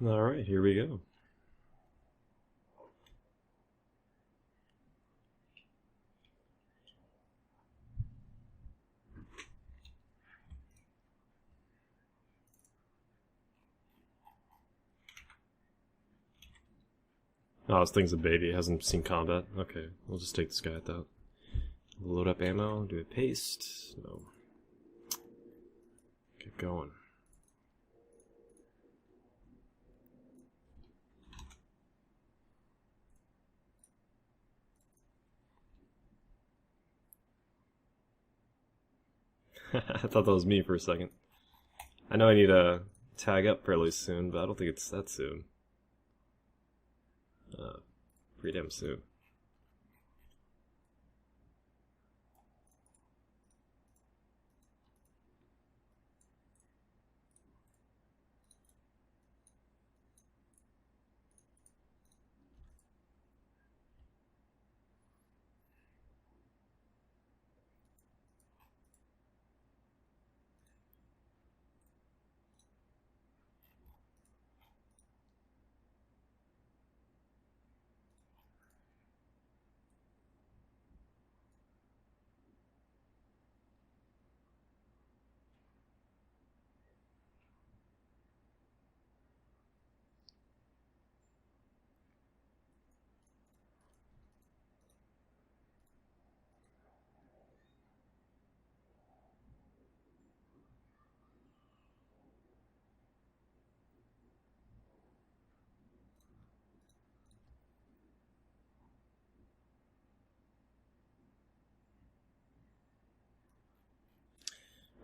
Alright, here we go. Oh, this thing's a baby. It hasn't seen combat. Okay, we'll just take this guy at that. Load up ammo, do a paste. No. Keep going. I thought that was me for a second. I know I need to tag up fairly soon, but I don't think it's that soon. Pretty damn soon.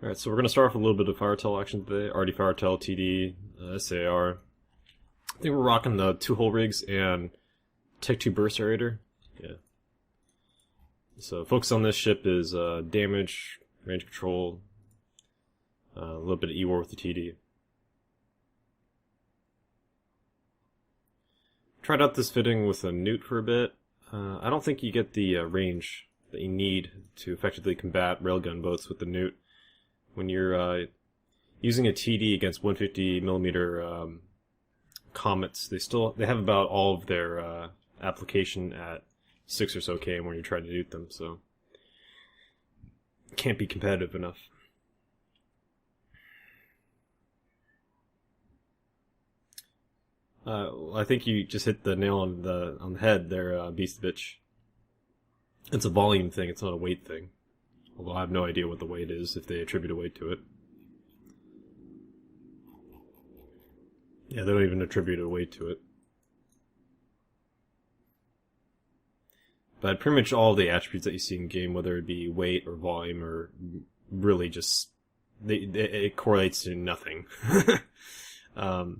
Alright, so we're going to start off with a little bit of Firetel action today. Already Firetel, TD, SAR. I think we're rocking the 2-hole rigs and Tech 2 Burst Aerator. Yeah. So focus on this ship is damage, range control, a little bit of E-War with the TD. Tried out this fitting with a Newt for a bit. I don't think you get the range that you need to effectively combat railgun boats with the Newt. When you're using a TD against 150mm comets, they have about all of their application at 6 or so km when you're trying to Newt them, so can't be competitive enough. I think you just hit the nail on the head there, Beast Bitch. It's a volume thing, it's not a weight thing. Although I have no idea what the weight is, if they attribute a weight to it. Yeah, they don't even attribute a weight to it. But pretty much all the attributes that you see in game, whether it be weight or volume, or really just it correlates to nothing. Like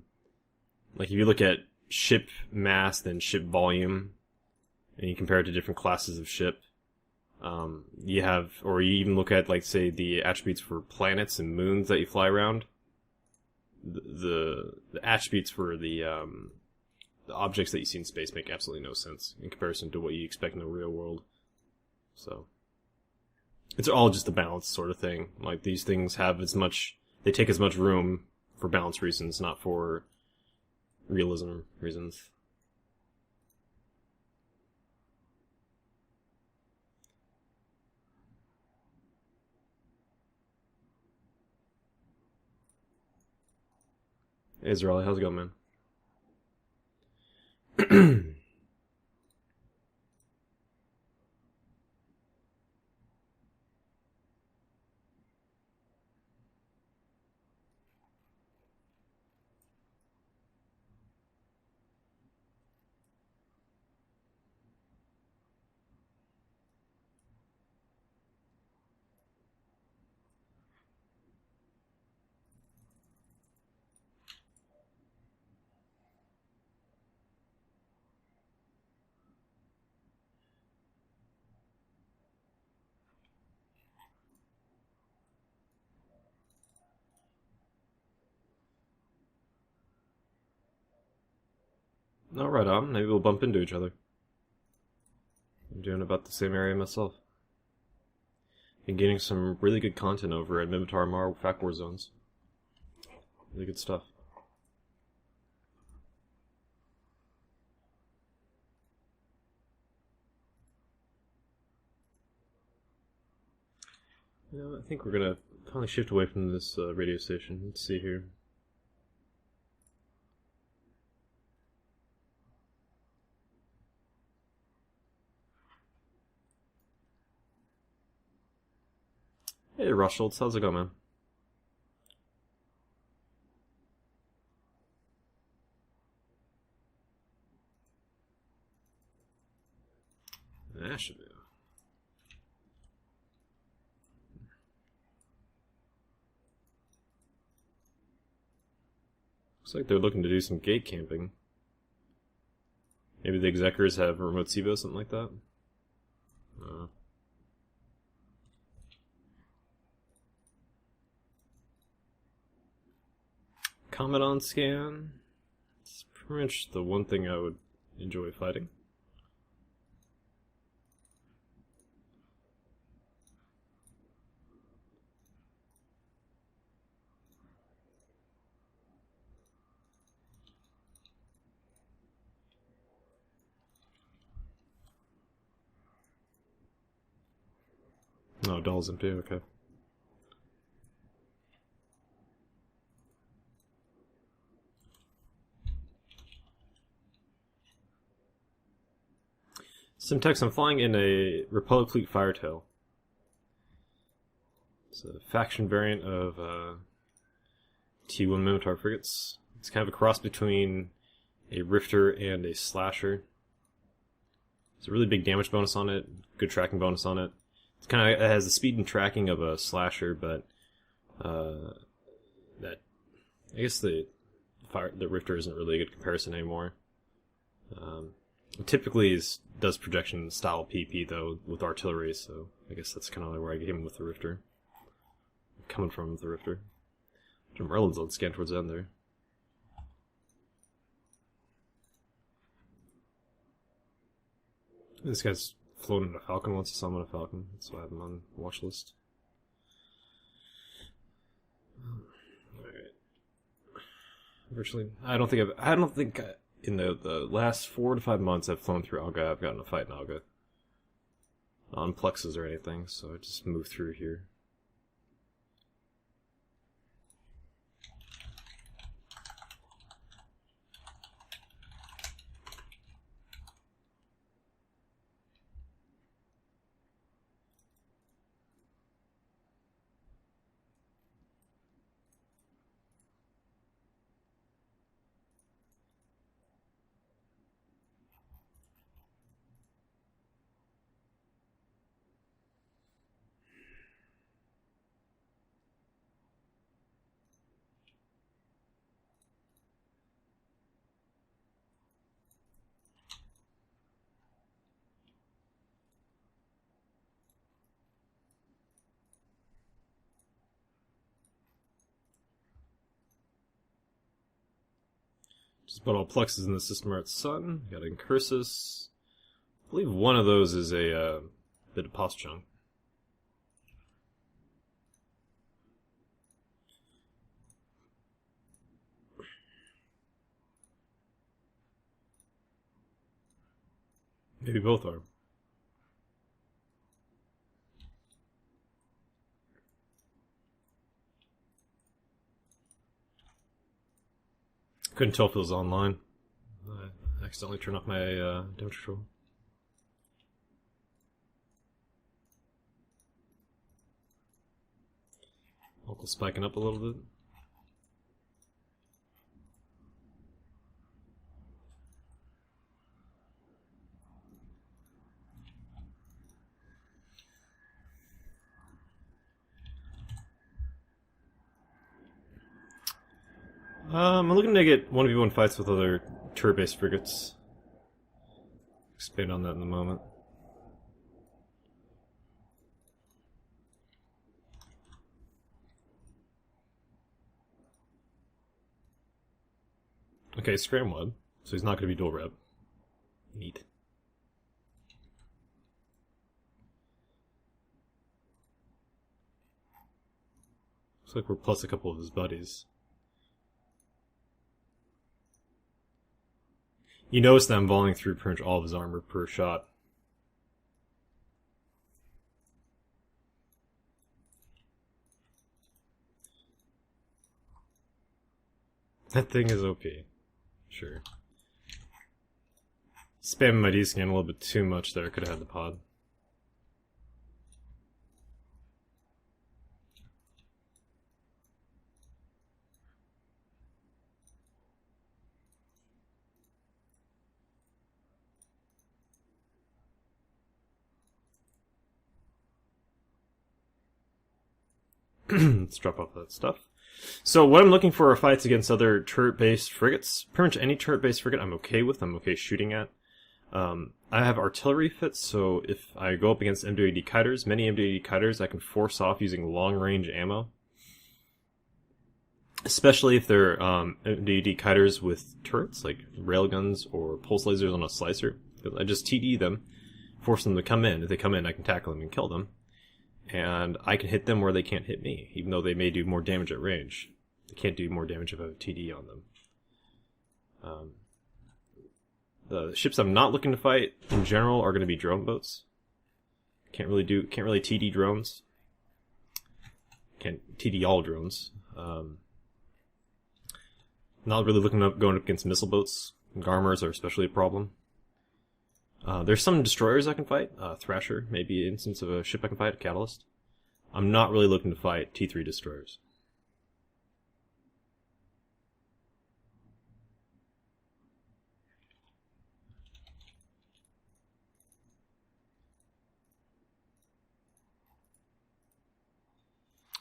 if you look at ship mass and ship volume, and you compare it to different classes of ship, you have, or you even look at, like, say, the attributes for planets and moons that you fly around. The attributes for the objects that you see in space make absolutely no sense in comparison to what you expect in the real world. So it's all just a balance sort of thing. Like, these things have they take as much room for balance reasons, not for realism reasons. Hey, Israeli, how's it going, man? No, right on. Maybe we'll bump into each other. I'm doing about the same area myself. Been getting some really good content over at Mimitar Mar Fact War Zones. Really good stuff. You know, I think we're gonna finally shift away from this radio station. Let's see here. Hey, Ross Schultz, how's it going, man? Nashville. Looks like they're looking to do some gate camping. Maybe the execers have remote SIVO, something like that. Commandant scan. It's pretty much the one thing I would enjoy fighting. Oh, Doll's empty, okay. Simtex, I'm flying in a Republic Fleet Firetail. It's a faction variant of T1 Minotaur frigates. It's kind of a cross between a Rifter and a Slasher. It's a really big damage bonus on it, good tracking bonus on it. It's kind of, it has the speed and tracking of a Slasher, but that, I guess the Rifter isn't really a good comparison anymore. It typically does projection style PP though with artillery, so I guess that's kind of where I came with the Rifter. Coming from with the Rifter. Merlin's on scan towards the end there. This guy's flown in a Falcon once. I saw him on a Falcon. That's why I have him on the watch list. Alright. Virtually, I don't think in the last 4 to 5 months I've flown through Alga. I've gotten a fight in Alga. On plexes or anything, so I just move through here. Just about all plexes in the system are at Sun. Got Incursus. I believe one of those is a bit of Postchung. Maybe both are. Couldn't tell if it was online. I accidentally turned off my damage control. Local spiking up a little bit. I'm looking to get 1v1 fights with other turret-based frigates. Expand on that in a moment. Okay, Scramweb, so he's not going to be dual rep. Neat. Looks like we're plus a couple of his buddies. You notice that I'm volleying through pretty much all of his armor per shot. That thing is OP. Sure. Spamming my D-scan a little bit too much there. Could have had the pod. Let's drop off that stuff. So what I'm looking for are fights against other turret-based frigates. Pretty much any turret-based frigate I'm okay with. I'm okay shooting at. I have artillery fits, so if I go up against MWD kiters, many MWD kiters I can force off using long-range ammo. Especially if they're MWD kiters with turrets, like railguns or pulse lasers on a slicer. I just TD them, force them to come in. If they come in, I can tackle them and kill them. And I can hit them where they can't hit me, even though they may do more damage at range. They can't do more damage if I have TD on them. The ships I'm not looking to fight in general are going to be drone boats. Can't really TD drones. Can't TD all drones. Not really looking up going up against missile boats. Garmers are especially a problem. There's some destroyers I can fight. Thrasher may be an instance of a ship I can fight, a Catalyst. I'm not really looking to fight T3 destroyers.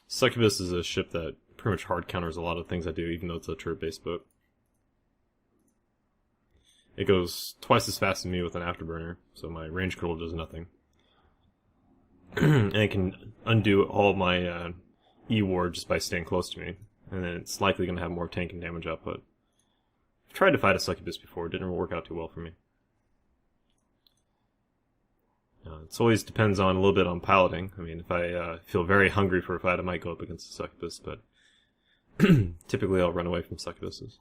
Succubus is a ship that pretty much hard counters a lot of things I do, even though it's a turret-based boat. It goes twice as fast as me with an afterburner, so my range control does nothing. And it can undo all of my E-ward just by staying close to me, and then it's likely going to have more tank and damage output. I've tried to fight a succubus before, it didn't work out too well for me. It always depends on a little bit on piloting. I mean, if I feel very hungry for a fight, I might go up against a succubus, but typically I'll run away from succubuses.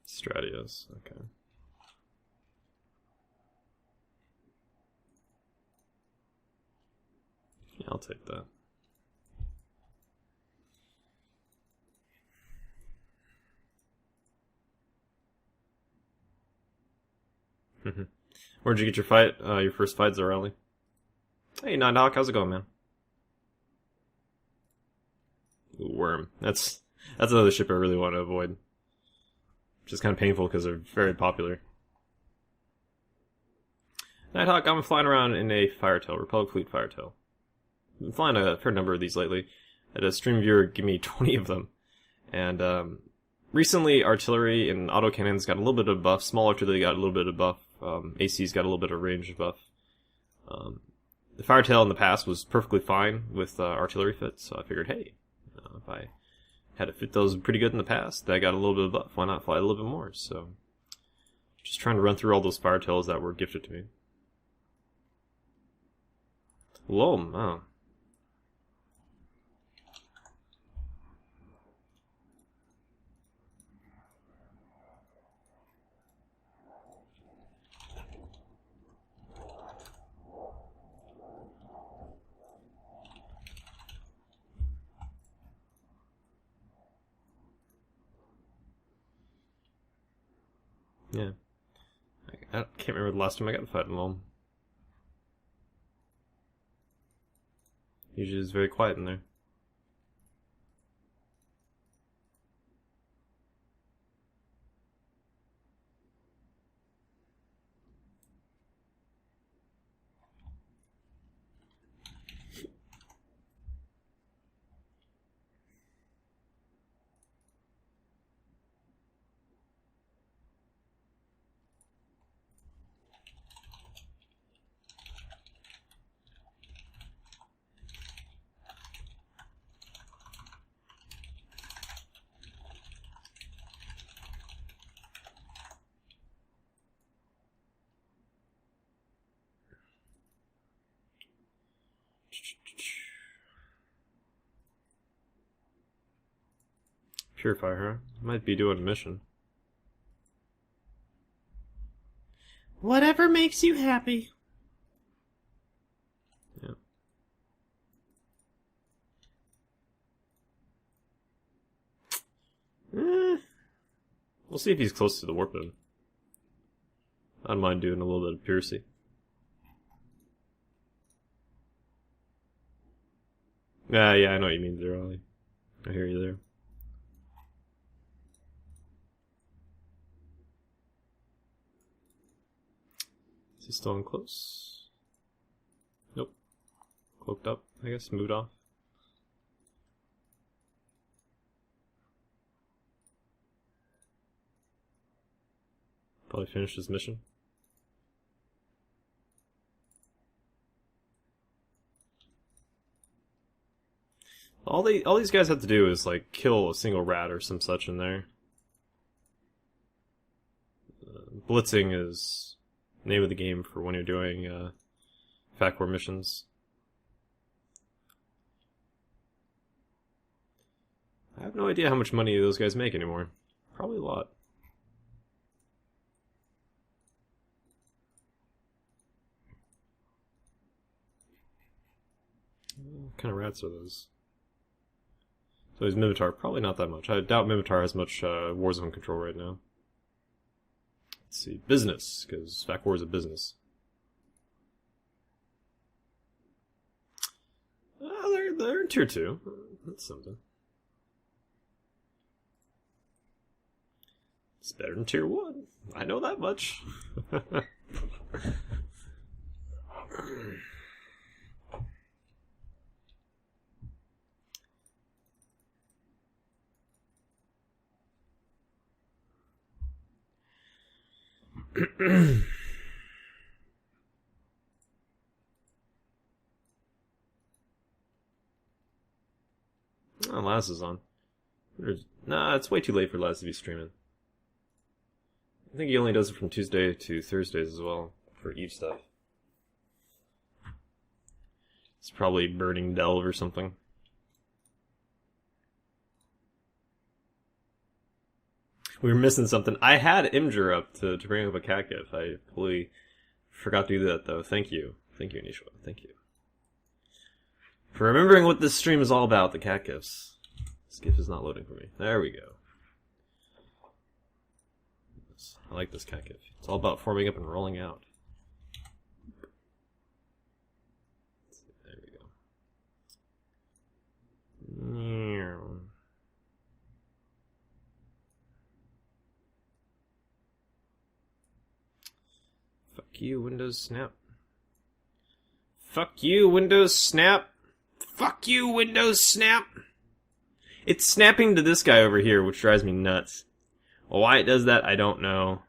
Stratios, okay. Yeah, I'll take that. Where'd you get your fight? Your first fight, Zarelli? Hey, Nighthawk, how's it going, man? Ooh, Worm. That's another ship I really want to avoid. Which is kind of painful because they're very popular. Nighthawk, I'm flying around in a Firetail, Republic Fleet Firetail. I've been flying a fair number of these lately. I had a stream viewer give me 20 of them. And recently, artillery and autocannons got a little bit of buff. Small artillery got a little bit of buff. AC's got a little bit of range buff. The Firetail in the past was perfectly fine with artillery fits, so I figured, hey, if I had to fit those pretty good in the past, I got a little bit of buff. Why not fly a little bit more? So, just trying to run through all those Firetails that were gifted to me. Lom, oh. Yeah. I can't remember the last time I got a fight in Lom. Usually it's very quiet in there. Purify her. Might be doing a mission. Whatever makes you happy. Yeah. We'll see if he's close to the warp then. I don't mind doing a little bit of piracy. Yeah, I know what you mean there, Ollie. I hear you there. Is he still in close? Nope. Cloaked up, I guess. Moved off. Probably finished his mission. All these guys have to do is like kill a single rat or some such in there. Blitzing is the name of the game for when you're doing Fact War missions. I have no idea how much money those guys make anymore. Probably a lot. What kind of rats are those? So he's Mimitar. Probably not that much. I doubt Mimitar has much Warzone control right now. Let's see. Business, because Fact War is a business. They're in tier 2. That's something. It's better than tier 1. I know that much. Oh, Laz is on. Nah, it's way too late for Laz to be streaming. I think he only does it from Tuesday to Thursdays as well, for Eve stuff. It's probably Burning Delve or something. We were missing something. I had Imgur up to bring up a cat gif. I completely forgot to do that, though. Thank you. Thank you, Nishwa. Thank you. For remembering what this stream is all about, the cat gifs. This gif is not loading for me. There we go. I like this cat gif. It's all about forming up and rolling out. There we go. Fuck you, Windows Snap. Fuck you, Windows Snap. Fuck you, Windows Snap. It's snapping to this guy over here, which drives me nuts. Well, why it does that, I don't know.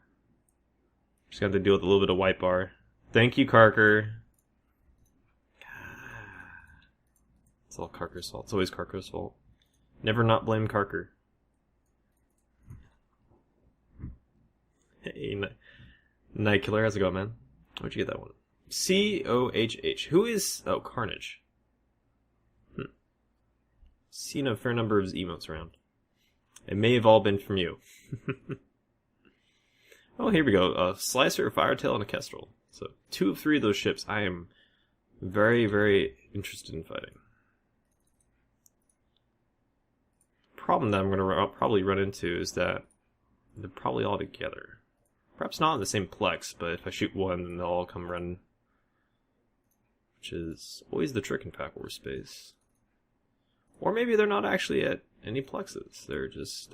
Just got to deal with a little bit of white bar. Thank you, Karker. It's all Karker's fault. It's always Karker's fault. Never not blame Karker. Hey, Night Killer, how's it going, man? Where'd you get that one? C-O-H-H. Who is... Oh, Carnage. Seen a fair number of his emotes around. It may have all been from you. Oh, here we go. A Slicer, a Firetail, and a Kestrel. So, 2 of 3 of those ships I am very, very interested in fighting. Problem that I'm going to probably run into is that they're probably all together. Perhaps not in the same plex, but if I shoot one, then they'll all come running. Which is always the trick in Fact War space. Or maybe they're not actually at any plexes. They're just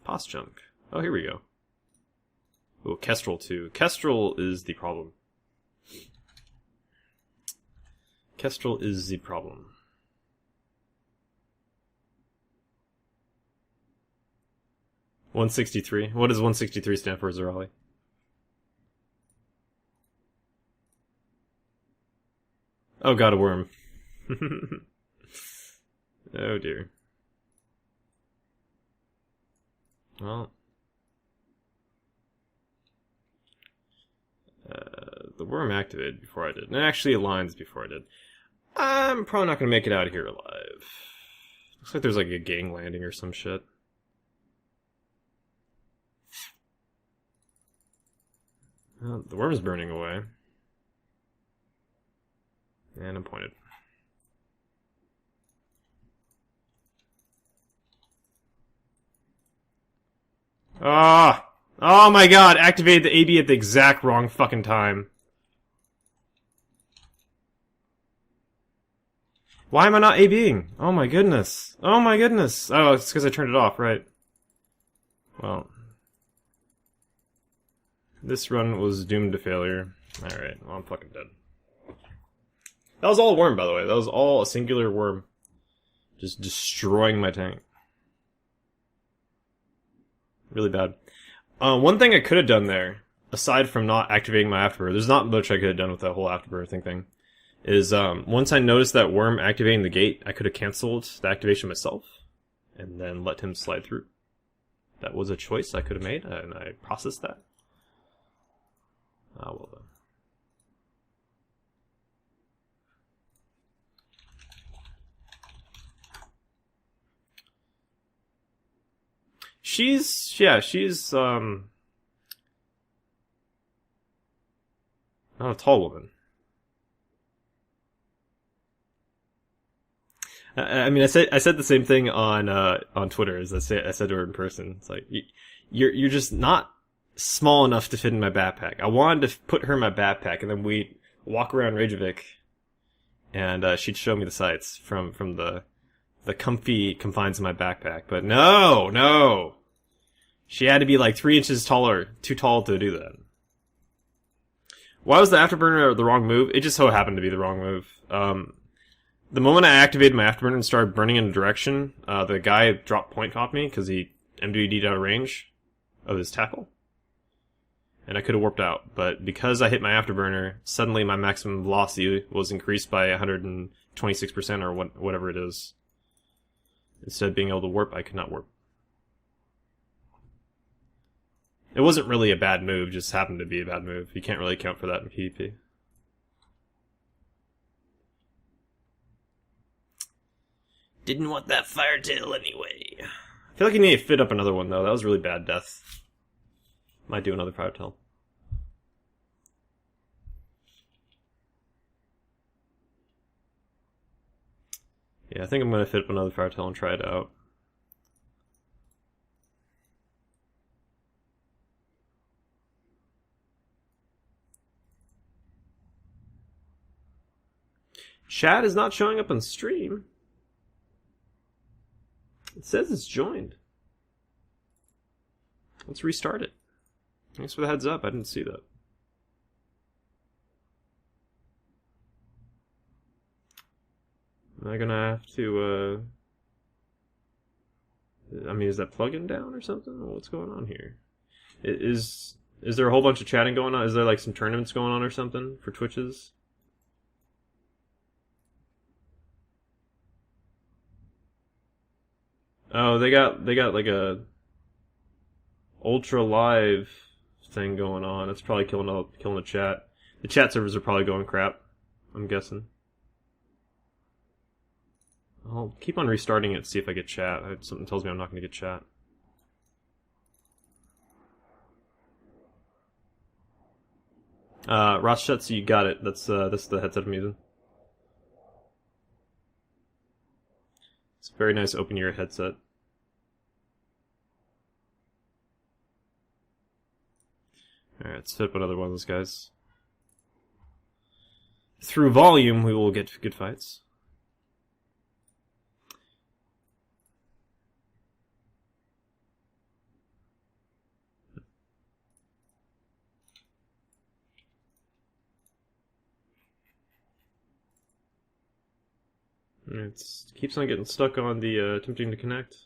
pos junk. Oh, here we go. Oh, Kestrel too. Kestrel is the problem. Kestrel is the problem. $163. What does 163 stand for, Zerali? Oh, got a worm. Oh dear. Well, the worm activated before I did. And it actually aligns before I did. I'm probably not going to make it out of here alive. Looks like there's like a gang landing or some shit. The worm's burning away. And I'm pointed. Ah! Oh my god, activated the AB at the exact wrong fucking time. Why am I not ABing? Oh my goodness. Oh my goodness. Oh, it's because I turned it off, right. Well. This run was doomed to failure. Alright, well I'm fucking dead. That was all a worm, by the way. That was all a singular worm. Just destroying my tank. Really bad. One thing I could have done there, aside from not activating my afterburner, there's not much I could have done with that whole afterburner thing, is once I noticed that worm activating the gate, I could have canceled the activation myself, and then let him slide through. That was a choice I could have made, and I processed that. Ah, well done. She's not a tall woman. I mean, I said the same thing on Twitter as I said to her in person. It's like you're just not small enough to fit in my backpack. I wanted to put her in my backpack, and then we'd walk around Reykjavik, and she'd show me the sights from the comfy confines of my backpack. But no, she had to be like 3 inches taller, too tall to do that. Why was the afterburner the wrong move? It just so happened to be the wrong move. The moment I activated my afterburner and started burning in a direction, the guy dropped point off me because he MWD'd out of range of his tackle. And I could have warped out, but because I hit my afterburner, suddenly my maximum velocity was increased by 126% or whatever it is. Instead of being able to warp, I could not warp. It wasn't really a bad move, just happened to be a bad move. You can't really account for that in PvP. Didn't want that firetail anyway. I feel like you need to fit up another one, though. That was really bad death. Might do another firetail. Yeah, I think I'm going to fit up another firetail and try it out. Chat is not showing up on stream. It says it's joined. Let's restart it. Thanks for the heads up. I didn't see that. Am I gonna have to, I mean, is that plugin down or something? What's going on here? Is there a whole bunch of chatting going on? Is there like some tournaments going on or something for Twitches? Oh, they got like a ultra live thing going on. It's probably killing the chat. The chat servers are probably going crap, I'm guessing. I'll keep on restarting it, see if I get chat. Something tells me I'm not going to get chat. Rossetsu, you got it. That's the headset I'm using. It's a very nice open ear headset. Alright, let's fit up another one of those guys. Through volume, we will get good fights. It keeps on getting stuck on the attempting to connect.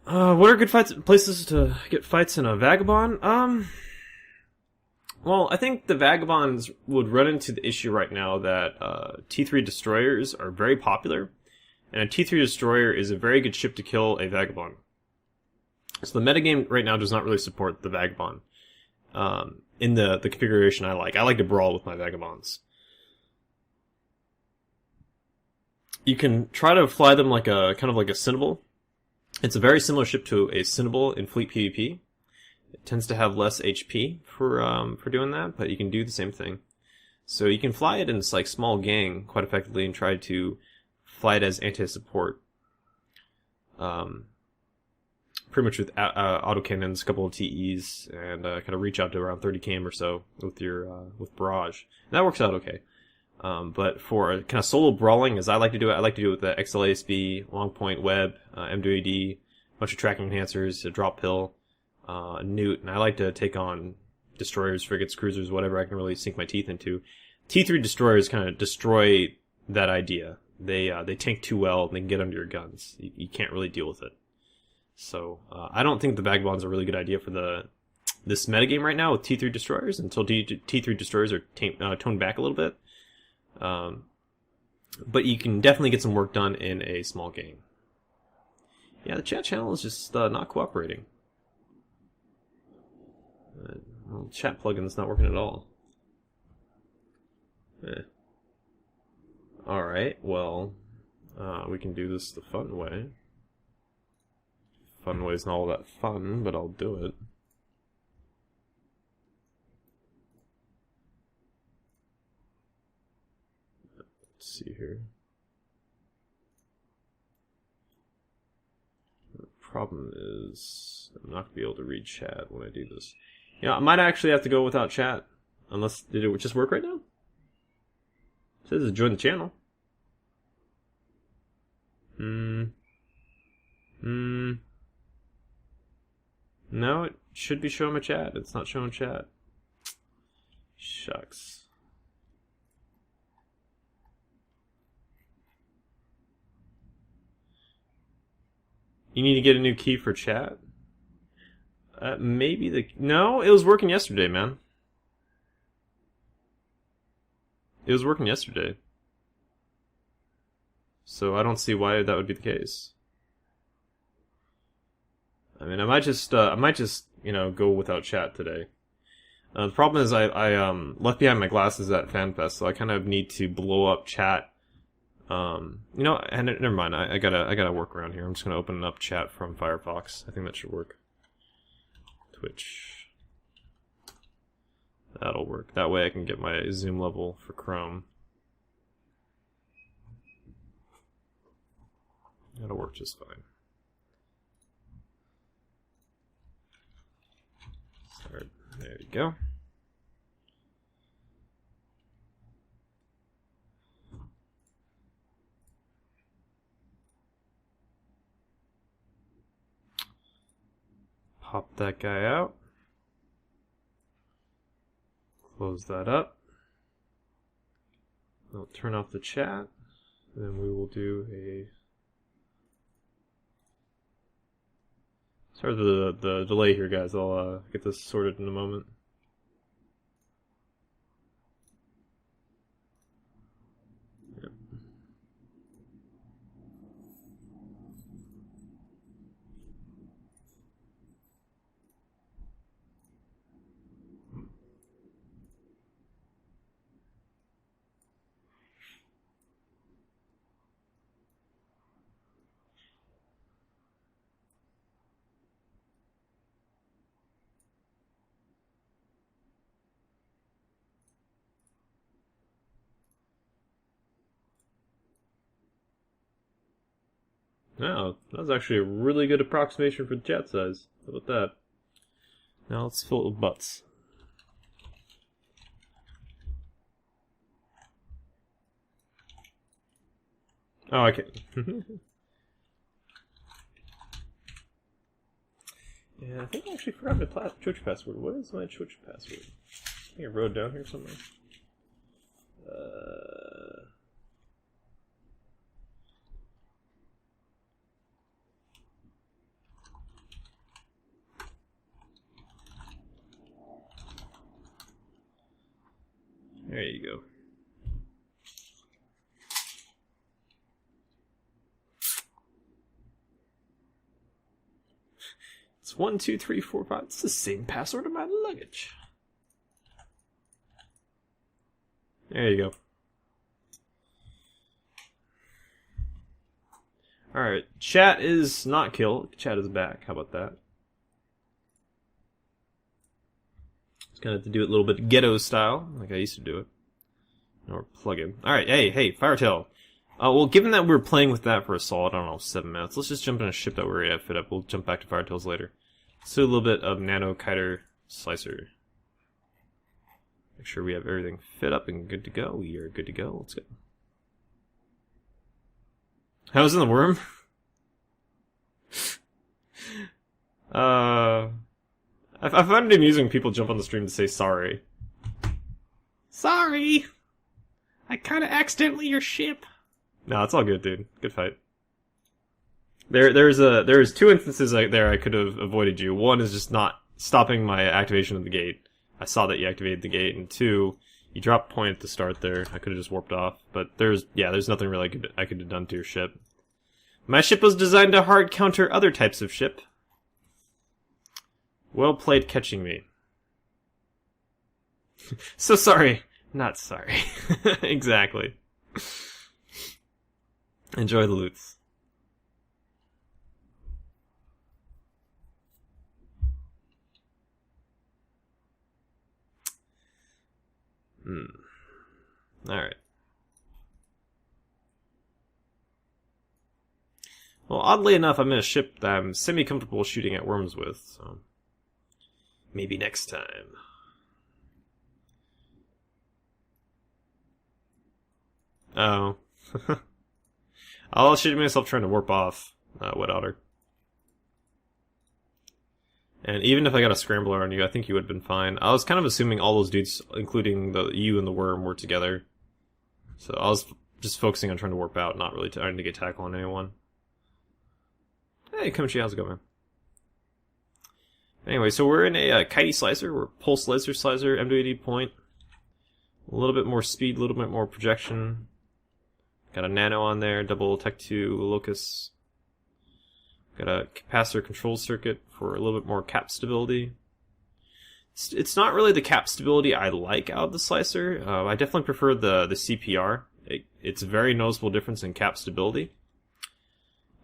What are good places to get fights in a Vagabond? Well, I think the Vagabonds would run into the issue right now that T3 destroyers are very popular, and a T3 destroyer is a very good ship to kill a Vagabond. So the metagame right now does not really support the Vagabond. In the configuration I like. I like to brawl with my Vagabonds. You can try to fly them like a kind of like a Cinnable, It's a very similar ship to a Cinnable in Fleet PvP. It tends to have less HP for doing that, but you can do the same thing. So you can fly it in this like small gang quite effectively and try to fly it as anti-support. Pretty much with autocannons, a couple of TEs, and kind of reach out to around 30 km or so with your with barrage. And that works out okay. But for kind of solo brawling, as I like to do it with the XLASB, long point web, M2AD, bunch of tracking enhancers, a drop pill, Newt, and I like to take on destroyers, frigates, cruisers, whatever I can really sink my teeth into. T3 destroyers kind of destroy that idea. They tank too well and they can get under your guns. You can't really deal with it. So I don't think the vagabond's a really good idea for this metagame right now with T3 destroyers until T3 destroyers are toned back a little bit. But you can definitely get some work done in a small game. Yeah, the chat channel is just not cooperating. Well, chat plugin's not working at all. Alright, well, we can do this the fun way. Fun way's not all that fun, but I'll do it. Let's see here. The problem is I'm not going to be able to read chat when I do this. I might actually have to go without chat. Unless, did it just work right now? It says join the channel. No, it should be showing my chat. It's not showing chat. Shucks. You need to get a new key for chat? Maybe no, it was working yesterday, man. It was working yesterday. So I don't see why that would be the case. I mean, I might just go without chat today. The problem is I left behind my glasses at FanFest, so I kind of need to blow up chat. And never mind. I gotta work around here. I'm just gonna open up chat from Firefox. I think that should work. Twitch. That'll work. That way I can get my zoom level for Chrome. That'll work just fine. Start. There you go. Pop that guy out. Close that up. I'll turn off the chat. Then we will do a... Sorry for the delay here, guys. I'll get this sorted in a moment. Yep. No, that was actually a really good approximation for the chat size. How about that? Now let's fill it with butts. Oh, I can't. Yeah, I think I actually forgot my Twitch password. What is my Twitch password? I think I wrote it down here somewhere. There you go. It's 1, 2, 3, 4, 5. It's the same password of my luggage. There you go. Alright, chat is not killed. Chat is back. How about that? Just gonna have to do it a little bit ghetto style, like I used to do it. Or plug-in. Alright, hey, Firetail. Well, given that we're playing with that for a solid, I don't know, 7 minutes, let's just jump in a ship that we're at fit up. We'll jump back to Firetails later. Let's do a little bit of Nano Kiter Slicer. Make sure we have everything fit up and good to go. We are good to go. Let's go. How's in the worm? I find it amusing when people jump on the stream to say sorry. Sorry! I kinda accidentally your ship. No, it's all good, dude. Good fight. There's 2 instances there I could have avoided you. One is just not stopping my activation of the gate. I saw that you activated the gate, and 2, you dropped point at the start there. I could have just warped off, but there's nothing really I could have done to your ship. My ship was designed to hard counter other types of ship. Well played catching me. So sorry. Not sorry. Exactly. Enjoy the loots. Alright. Well, oddly enough, I'm in a ship that I'm semi-comfortable shooting at worms with, so... maybe next time. Oh. I'll shoot myself trying to warp off Wet Otter. And even if I got a scrambler on you, I think you would have been fine. I was kind of assuming all those dudes, including you and the worm, were together. So I was just focusing on trying to warp out, not really trying to get tackle on anyone. Hey, Komichi, how's it going, man? Anyway, so we're in a Kitey Slicer. We're Pulse Laser Slicer, M280 point. A little bit more speed, a little bit more projection. Got a nano on there, double Tech 2 Locus. Got a capacitor control circuit for a little bit more cap stability. It's not really the cap stability I like out of the Slicer. I definitely prefer the CPR. It's a very noticeable difference in cap stability.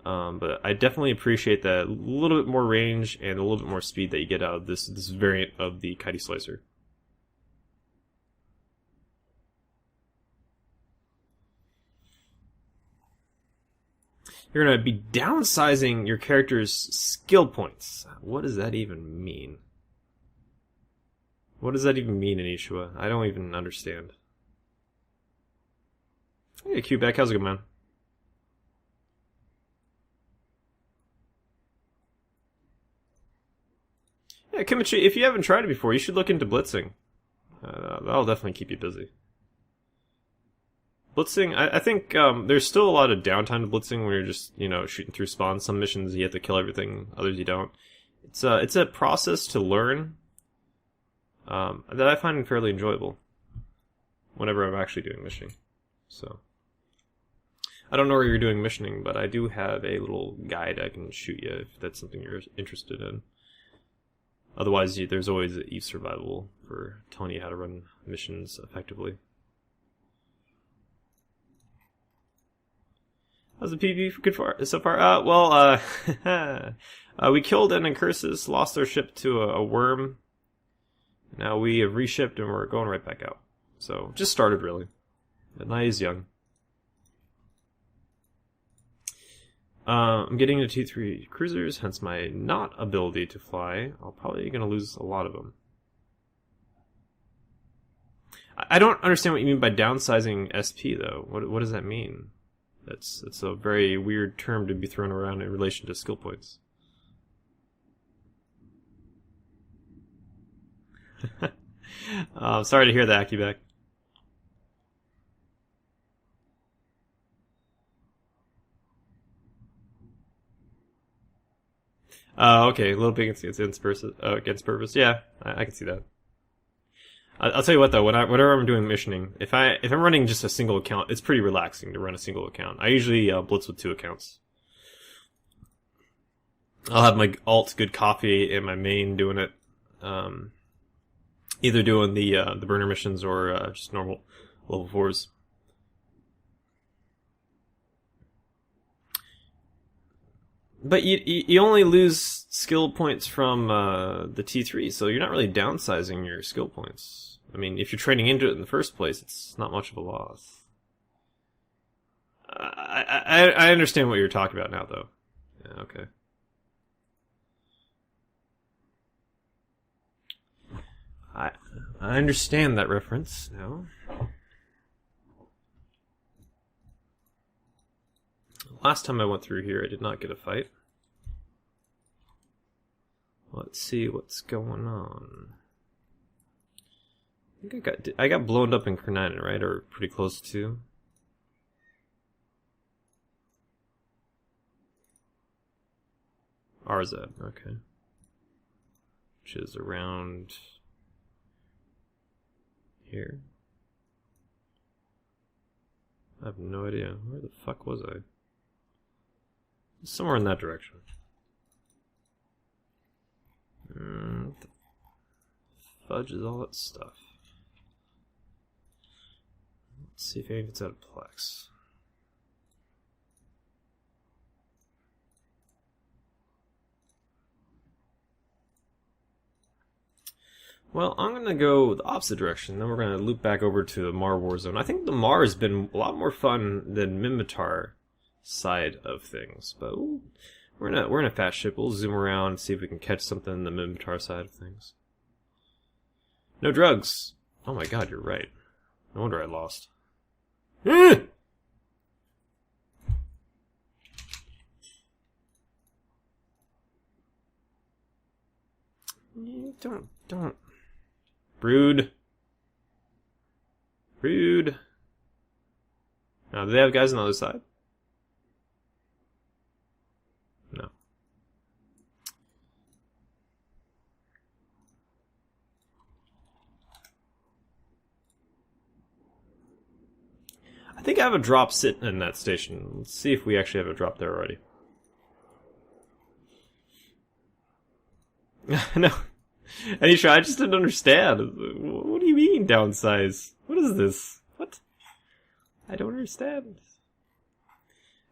But I definitely appreciate that little bit more range and a little bit more speed that you get out of this variant of the Kitey Slicer. You're going to be downsizing your character's skill points. What does that even mean? What does that even mean, Anishua? I don't even understand. Hey, Quebec, how's it going, man? Yeah, Kimichi, if you haven't tried it before, you should look into blitzing. That'll definitely keep you busy. Blitzing, I think there's still a lot of downtime to blitzing when you're just, shooting through spawns. Some missions you have to kill everything, others you don't. It's a process to learn that I find fairly enjoyable whenever I'm actually doing missioning. So I don't know where you're doing missioning, but I do have a little guide I can shoot you if that's something you're interested in. Otherwise, there's always EVE Survival for telling you how to run missions effectively. How's the PvP good so far? We killed an Incursus, lost our ship to a worm. Now we have reshipped and we're going right back out. So, just started really. But Night is young. I'm getting into 2-3 cruisers, hence my not ability to fly. I'm probably going to lose a lot of them. I don't understand what you mean by downsizing SP, though. What does that mean? It's a very weird term to be thrown around in relation to skill points. Sorry to hear that, Quebec. Okay, a little bit against purpose. Yeah, I can see that. I'll tell you what though, whenever I'm doing missioning, if I'm running just a single account, it's pretty relaxing to run a single account. I usually blitz with 2 accounts. I'll have my alt good coffee and my main doing it, either doing the burner missions or just normal level 4s. But you only lose skill points from the T3, so you're not really downsizing your skill points. I mean, if you're trading into it in the first place, it's not much of a loss. I understand what you're talking about now, though. Yeah, okay. I understand that reference now. Last time I went through here, I did not get a fight. Let's see what's going on. I think I got blown up in Krenanen, right? Or pretty close to. Arzad, okay. Which is around here. I have no idea. Where the fuck was I? Somewhere in that direction. What the fudge is all that stuff? Let's see if anything's out of Plex. Well, I'm going to go the opposite direction. Then we're going to loop back over to the Mar Warzone. I think the Mar has been a lot more fun than Minmatar side of things. But we're in a fast ship. We'll zoom around and see if we can catch something in the Minmatar side of things. No drugs. Oh my god, you're right. No wonder I lost. Don't. Rude. Rude. Now, do they have guys on the other side? No. I think I have a drop sitting in that station. Let's see if we actually have a drop there already. No. Anisha, I just didn't understand. What do you mean, downsize? What is this? What? I don't understand.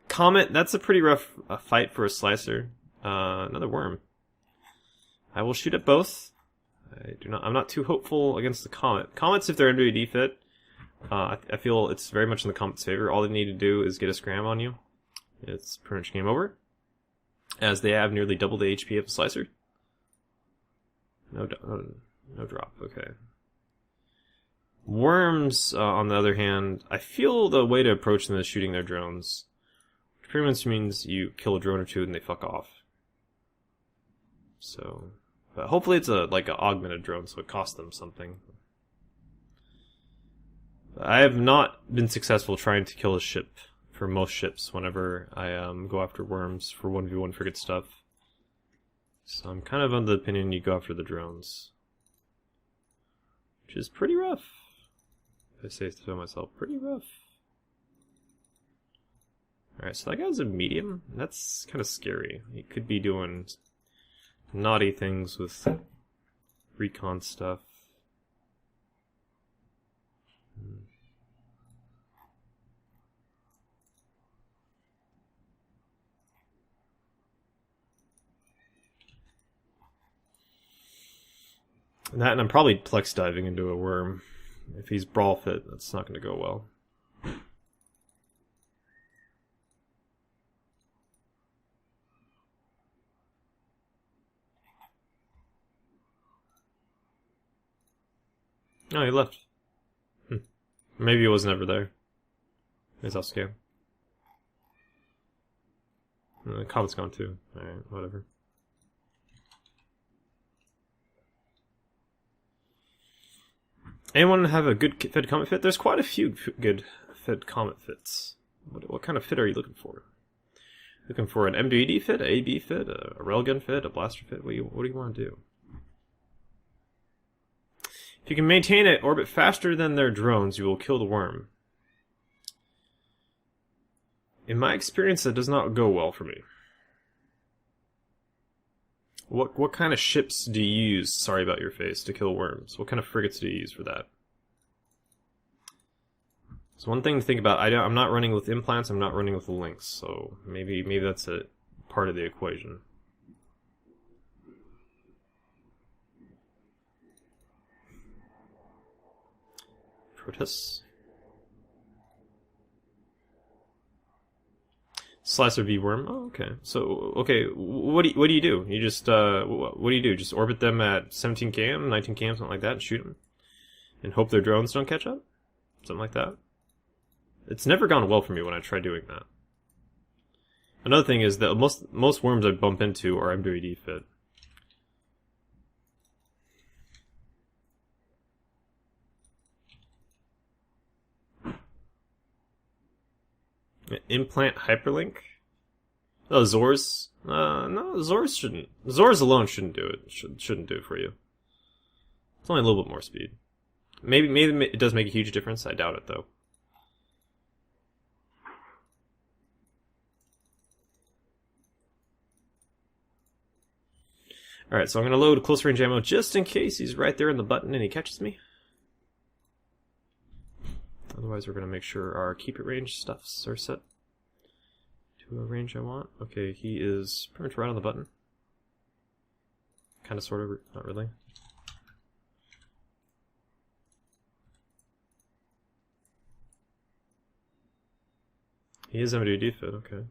Comet, that's a pretty rough fight for a slicer. Another worm. I will shoot at both. I'm not too hopeful against the Comet. Comets, if they're MWD fit, I feel it's very much in the Comet's favor. All they need to do is get a scram on you. It's pretty much game over. As they have nearly double the HP of a slicer. No drop, okay. Worms, on the other hand, I feel the way to approach them is shooting their drones. Which pretty much means you kill a drone or two and they fuck off. So, but hopefully it's like an augmented drone, so it costs them something. I have not been successful trying to kill a ship for most ships whenever I go after worms for 1v1 frigate stuff. So I'm kind of under the opinion you go after the drones. Which is pretty rough. If I say so myself, pretty rough. Alright, so that guy's a medium. That's kind of scary. He could be doing naughty things with recon stuff. That, and I'm probably Plex diving into a worm. If he's brawl fit, that's not going to go well. Oh, he left. Maybe he was never there. Maybe I'll scan. The Comet's gone too. Alright, whatever. Anyone have a good fed Comet fit? There's quite a few good fed Comet fits. What kind of fit are you looking for? Looking for an MWD fit, a AB fit, a railgun fit, a blaster fit? What do you want to do? If you can maintain an orbit faster than their drones, you will kill the worm. In my experience, that does not go well for me. What kind of ships do you use, sorry about your face, to kill worms? What kind of frigates do you use for that? So one thing to think about, I'm not running with implants, I'm not running with the links, so maybe that's a part of the equation. Protests. Slicer V worm. Oh, okay. So, okay, what do you do? You just what do you do? Just orbit them at 17 km, 19 km, something like that, and shoot them, and hope their drones don't catch up, something like that. It's never gone well for me when I try doing that. Another thing is that most worms I bump into are MWD fit. Implant hyperlink? Oh, Zors? No, Zors shouldn't. Zors alone shouldn't do it. Shouldn't do it for you. It's only a little bit more speed. Maybe it does make a huge difference. I doubt it though. Alright, so I'm going to load close range ammo just in case he's right there in the button and he catches me. Otherwise, we're going to make sure our keep it range stuffs are set to a range I want. Okay, he is pretty much right on the button. Kind of, sort of, not really. He is MWD fit, okay.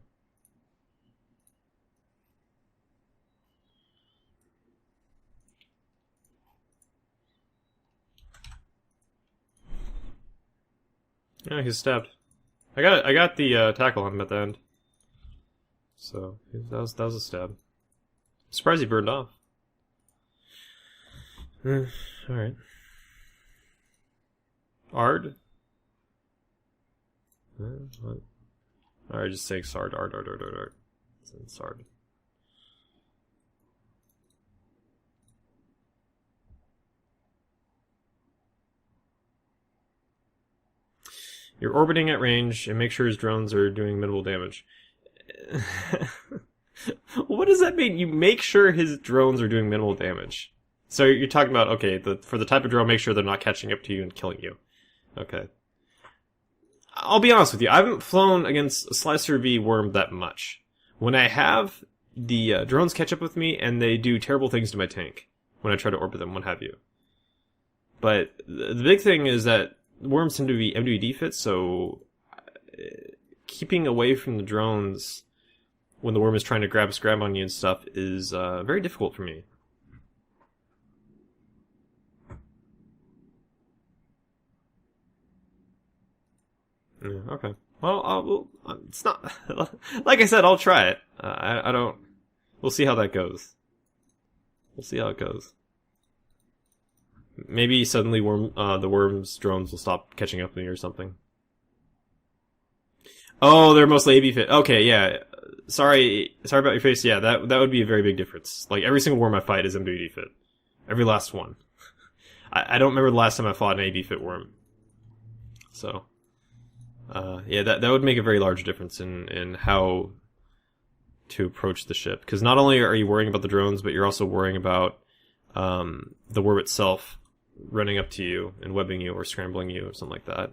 Yeah, he's stabbed. I got the tackle on him at the end. So that was a stab. I'm surprised he burned off. All right. Ard. What? Alright, just say Sard. Ard. Sard. You're orbiting at range and make sure his drones are doing minimal damage. What does that mean? You make sure his drones are doing minimal damage. So you're talking about, okay, for the type of drone, make sure they're not catching up to you and killing you. Okay. I'll be honest with you, I haven't flown against a Slicer V worm that much. When I have, the drones catch up with me and they do terrible things to my tank when I try to orbit them, what have you. But the big thing is that worms tend to be MWD fit, so keeping away from the drones when the worm is trying to grab on you and stuff is very difficult for me. Yeah, okay. Well, it's not... like I said, I'll try it. I don't... We'll see how that goes. We'll see how it goes. Maybe suddenly the worm's drones will stop catching up to me or something. Oh, they're mostly AB fit. Okay, yeah. Sorry about your face. Yeah, that would be a very big difference. Like, every single worm I fight is MWD fit. Every last one. I don't remember the last time I fought an AB fit worm. So... yeah, that would make a very large difference in how to approach the ship. Because not only are you worrying about the drones, but you're also worrying about the worm itself running up to you and webbing you or scrambling you or something like that.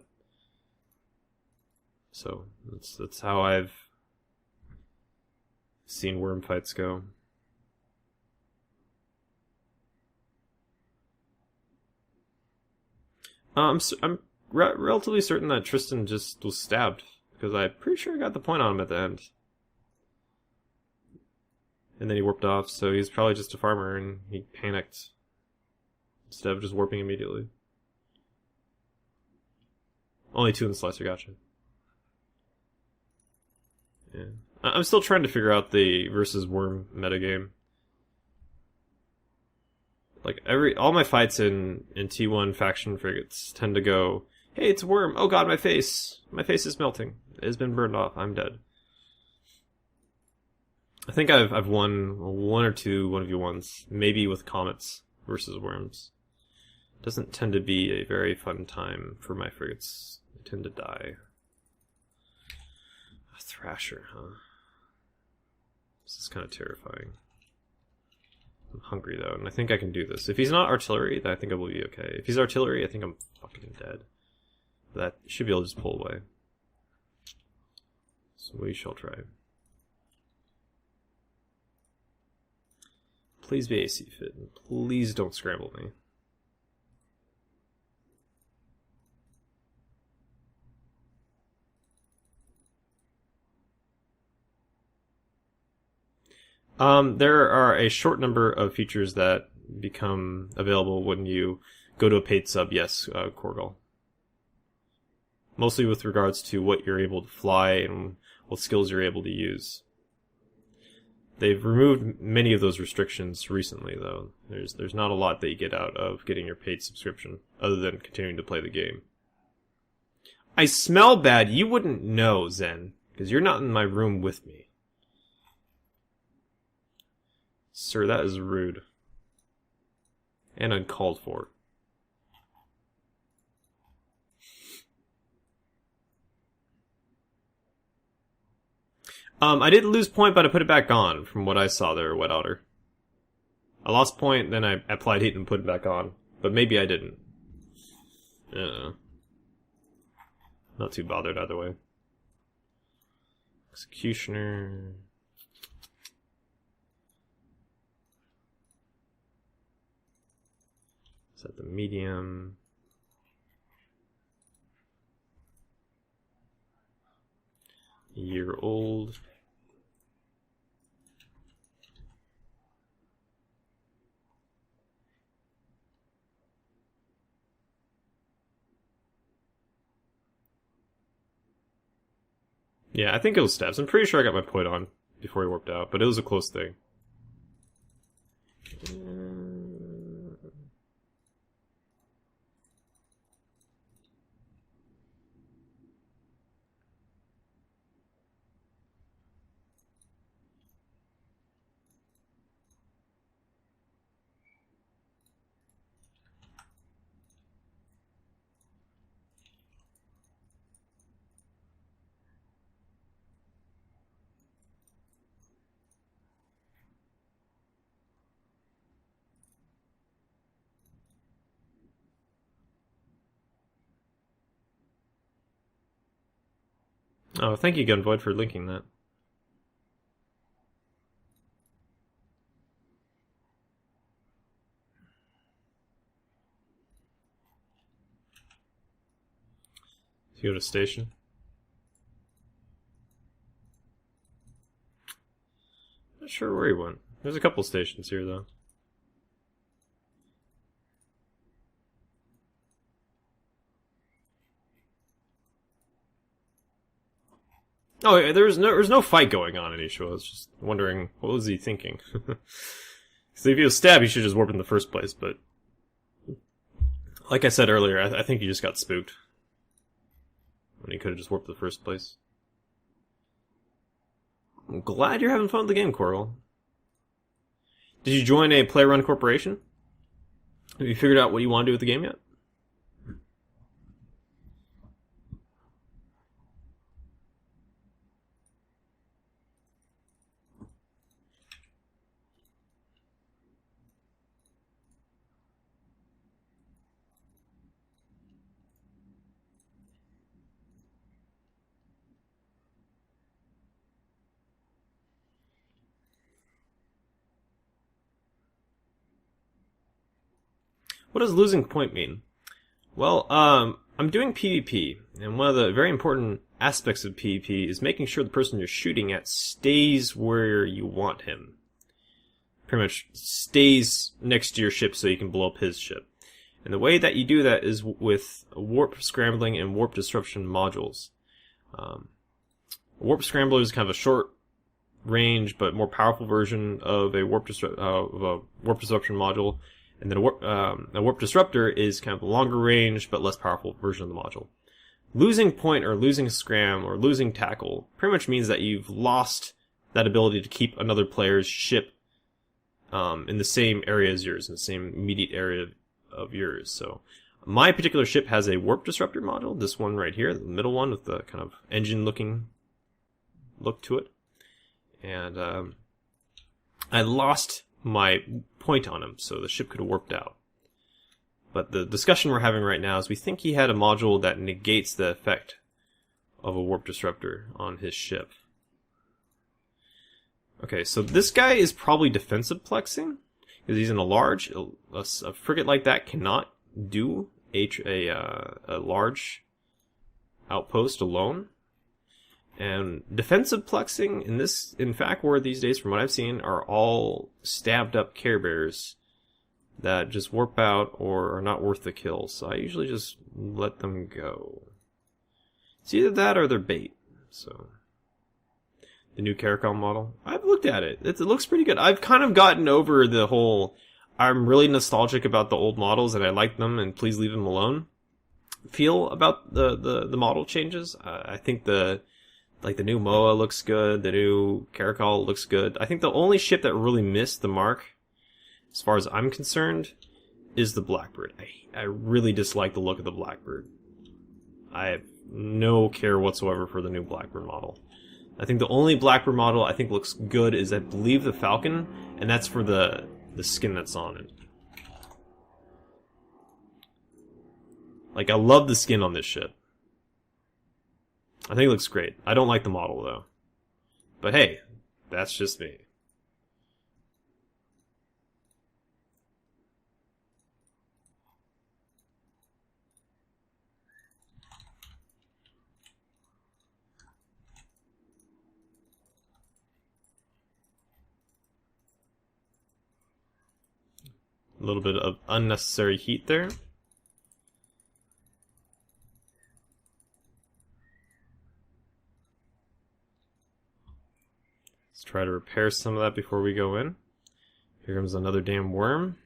So that's how I've seen worm fights go. I'm relatively certain that Tristan just was stabbed, because I'm pretty sure I got the point on him at the end. And then he warped off, so he's probably just a farmer and he panicked instead of just warping immediately. Only 2 in the slicer, gotcha. Yeah. I'm still trying to figure out the versus worm metagame. Like, all my fights in T1 faction frigates tend to go, hey, it's a worm. Oh god, my face. My face is melting. It has been burned off. I'm dead. I think I've won 1 or 2 1v1s, maybe with comets versus worms. Doesn't tend to be a very fun time for my frigates. They tend to die. A Thrasher, huh? This is kind of terrifying. I'm hungry though, and I think I can do this. If he's not artillery, then I think I will be okay. If he's artillery, I think I'm fucking dead. But that should be able to just pull away. So we shall try. Please be AC fit. Please don't scramble me. There are a short number of features that become available when you go to a paid sub, yes, Korgal. Mostly with regards to what you're able to fly and what skills you're able to use. They've removed many of those restrictions recently, though. There's not a lot that you get out of getting your paid subscription, other than continuing to play the game. I smell bad. You wouldn't know, Zen, because you're not in my room with me. Sir, that is rude. And uncalled for. I did lose point, but I put it back on, from what I saw there, Wet Otter. I lost point, then I applied heat and put it back on. But maybe I didn't. Not too bothered either way. Executioner... Set the medium. Year old. Yeah, I think it was stabs. I'm pretty sure I got my point on before he warped out, but it was a close thing. Oh, thank you, Gunvoid, for linking that. You go to station. Not sure where he went. There's a couple stations here, though. Oh, there was no fight going on in Ishua. I was just wondering, what was he thinking? So if he was stabbed, he should just warp in the first place, but... Like I said earlier, I think he just got spooked. When he could have just warped the first place. I'm glad you're having fun with the game, Coral. Did you join a player-run corporation? Have you figured out what you want to do with the game yet? What does losing point mean? Well, I'm doing PvP, and one of the very important aspects of PvP is making sure the person you're shooting at stays where you want him. Pretty much stays next to your ship so you can blow up his ship. And the way that you do that is with warp scrambling and warp disruption modules. Warp scrambler is kind of a short range but more powerful version of a warp disruption module. And then a warp disruptor is kind of a longer range but less powerful version of the module. Losing point or losing scram or losing tackle pretty much means that you've lost that ability to keep another player's ship in the same area as yours, in the same immediate area of yours. So my particular ship has a warp disruptor module, this one right here, the middle one with the kind of engine looking look to it. And I lost my point on him, so the ship could have warped out. But the discussion we're having right now is we think he had a module that negates the effect of a warp disruptor on his ship. Okay, so this guy is probably defensive plexing, because he's in a large. A frigate like that cannot do a large outpost alone. And defensive plexing in Fact War these days, from what I've seen, are all stabbed up Care Bears that just warp out or are not worth the kill. So I usually just let them go. It's either that or they're bait. So the new Caracol model, I've looked at it. It looks pretty good. I've kind of gotten over the whole I'm really nostalgic about the old models and I like them and please leave them alone feel about the model changes. I think the new Moa looks good, the new Caracol looks good. I think the only ship that really missed the mark, as far as I'm concerned, is the Blackbird. I really dislike the look of the Blackbird. I have no care whatsoever for the new Blackbird model. I think the only Blackbird model I think looks good is, I believe, the Falcon, and that's for the skin that's on it. Like, I love the skin on this ship. I think it looks great. I don't like the model, though. But hey, that's just me. A little bit of unnecessary heat there. Let's try to repair some of that before we go in. Here comes another damn worm.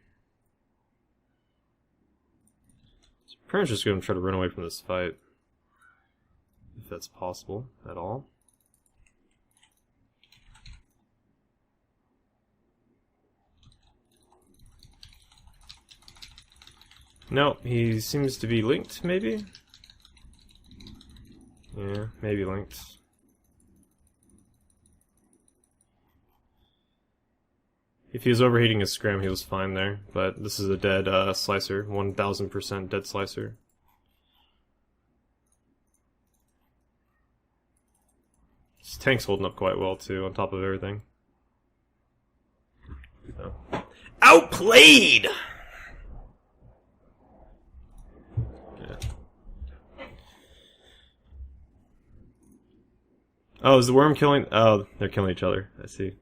So pretty much just going to try to run away from this fight. If that's possible at all. No, he seems to be linked, maybe? Yeah, maybe linked. If he was overheating his scram, he was fine there, but this is a dead slicer, 1000% dead slicer. His tank's holding up quite well, too, on top of everything. So. Outplayed! Oh, is the worm killing? Oh, they're killing each other. I see.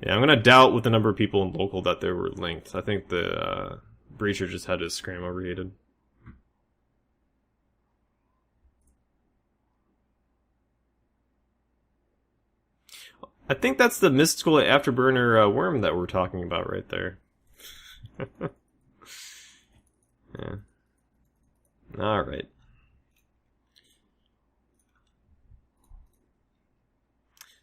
Yeah, I'm gonna doubt with the number of people in local that they were linked. I think the breacher just had his scram overheated. I think that's the mystical afterburner worm that we're talking about right there. Yeah. All right.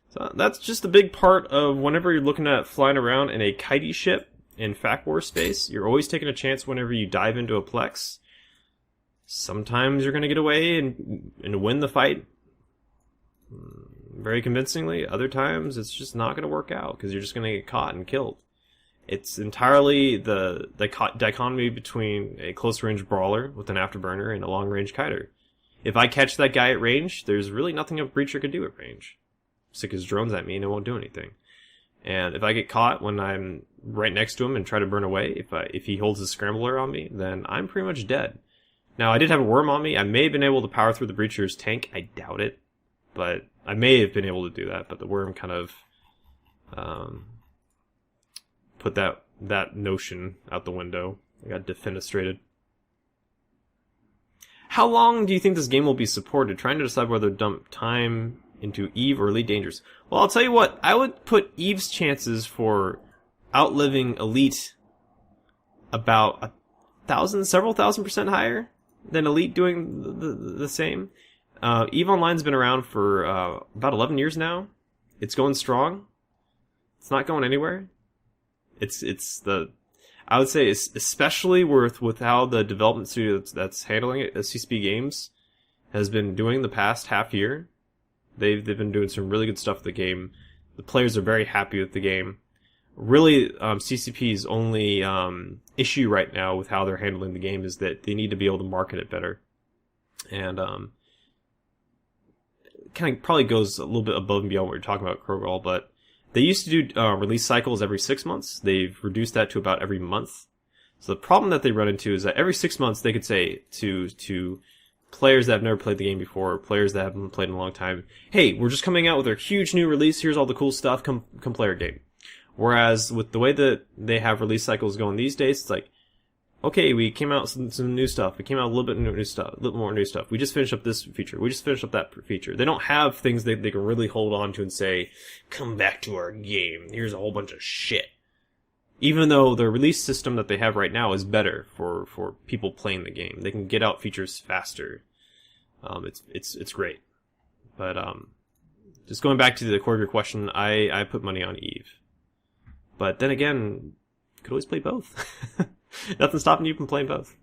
So that's just a big part of whenever you're looking at flying around in a kitey ship in Fact War space. You're always taking a chance whenever you dive into a Plex. Sometimes you're going to get away and win the fight very convincingly. Other times it's just not going to work out because you're just going to get caught and killed. It's entirely the dichotomy between a close-range brawler with an afterburner and a long-range kiter. If I catch that guy at range, there's really nothing a breacher could do at range. Stick his drones at me and it won't do anything. And if I get caught when I'm right next to him and try to burn away, if he holds his scrambler on me, then I'm pretty much dead. Now, I did have a worm on me. I may have been able to power through the breacher's tank. I doubt it. But I may have been able to do that. But the worm kind of put that notion out the window. I got defenestrated. How long do you think this game will be supported? Trying to decide whether to dump time into Eve or Elite Dangerous. Well, I'll tell you what. I would put Eve's chances for outliving Elite about several thousand% higher than Elite doing the same. Eve Online's been around for about 11 years now. It's going strong. It's not going anywhere. I would say, especially with how the development studio that's handling it, CCP Games, has been doing the past half year. They've been doing some really good stuff with the game. The players are very happy with the game. Really, CCP's only issue right now with how they're handling the game is that they need to be able to market it better. And kind of probably goes a little bit above and beyond what you're talking about, Krogal, but They used to do release cycles every 6 months. They've reduced that to about every month. So the problem that they run into is that every 6 months they could say to players that have never played the game before, or players that haven't played in a long time, hey, we're just coming out with our huge new release, here's all the cool stuff, come play our game. Whereas with the way that they have release cycles going these days, it's like, okay, we came out with some new stuff. We came out a little bit new stuff, a little more new stuff. We just finished up this feature. We just finished up that feature. They don't have things they can really hold on to and say, come back to our game. Here's a whole bunch of shit. Even though the release system that they have right now is better for people playing the game. They can get out features faster. It's great. But just going back to the core of your question, I put money on Eve. But then again, you could always play both. Nothing's stopping you from playing both.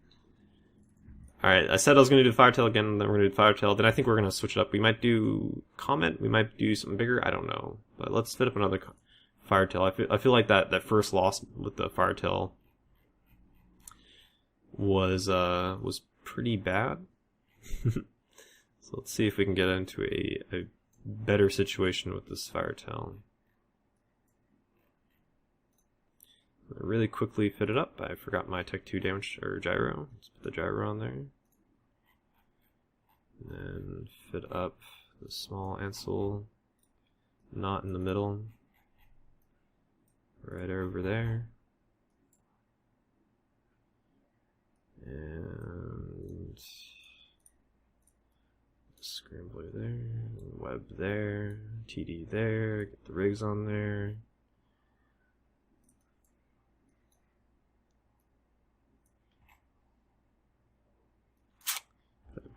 Alright, I said I was going to do Firetail again, then we're going to do Firetail. Then I think we're going to switch it up. We might do Comet, we might do something bigger, I don't know. But let's fit up another Firetail. I feel like that first loss with the Firetail was pretty bad. So let's see if we can get into a better situation with this Firetail. Really quickly fit it up. I forgot my Tech 2 damage or gyro. Let's put the gyro on there. And then fit up the small Ansel knot in the middle. Right over there. And scrambler there. Web there. TD there. Get the rigs on there.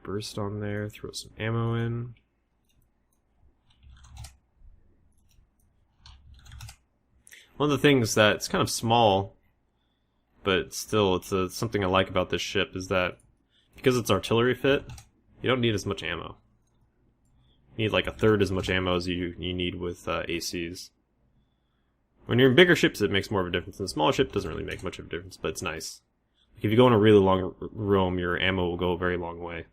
Burst on there, throw some ammo in. One of the things that's kind of small, but still it's something I like about this ship is that because it's artillery fit, you don't need as much ammo. You need like a third as much ammo as you need with ACs. When you're in bigger ships, it makes more of a difference. In a smaller ship, it doesn't really make much of a difference, but it's nice. Like if you go on a really long roam, your ammo will go a very long way.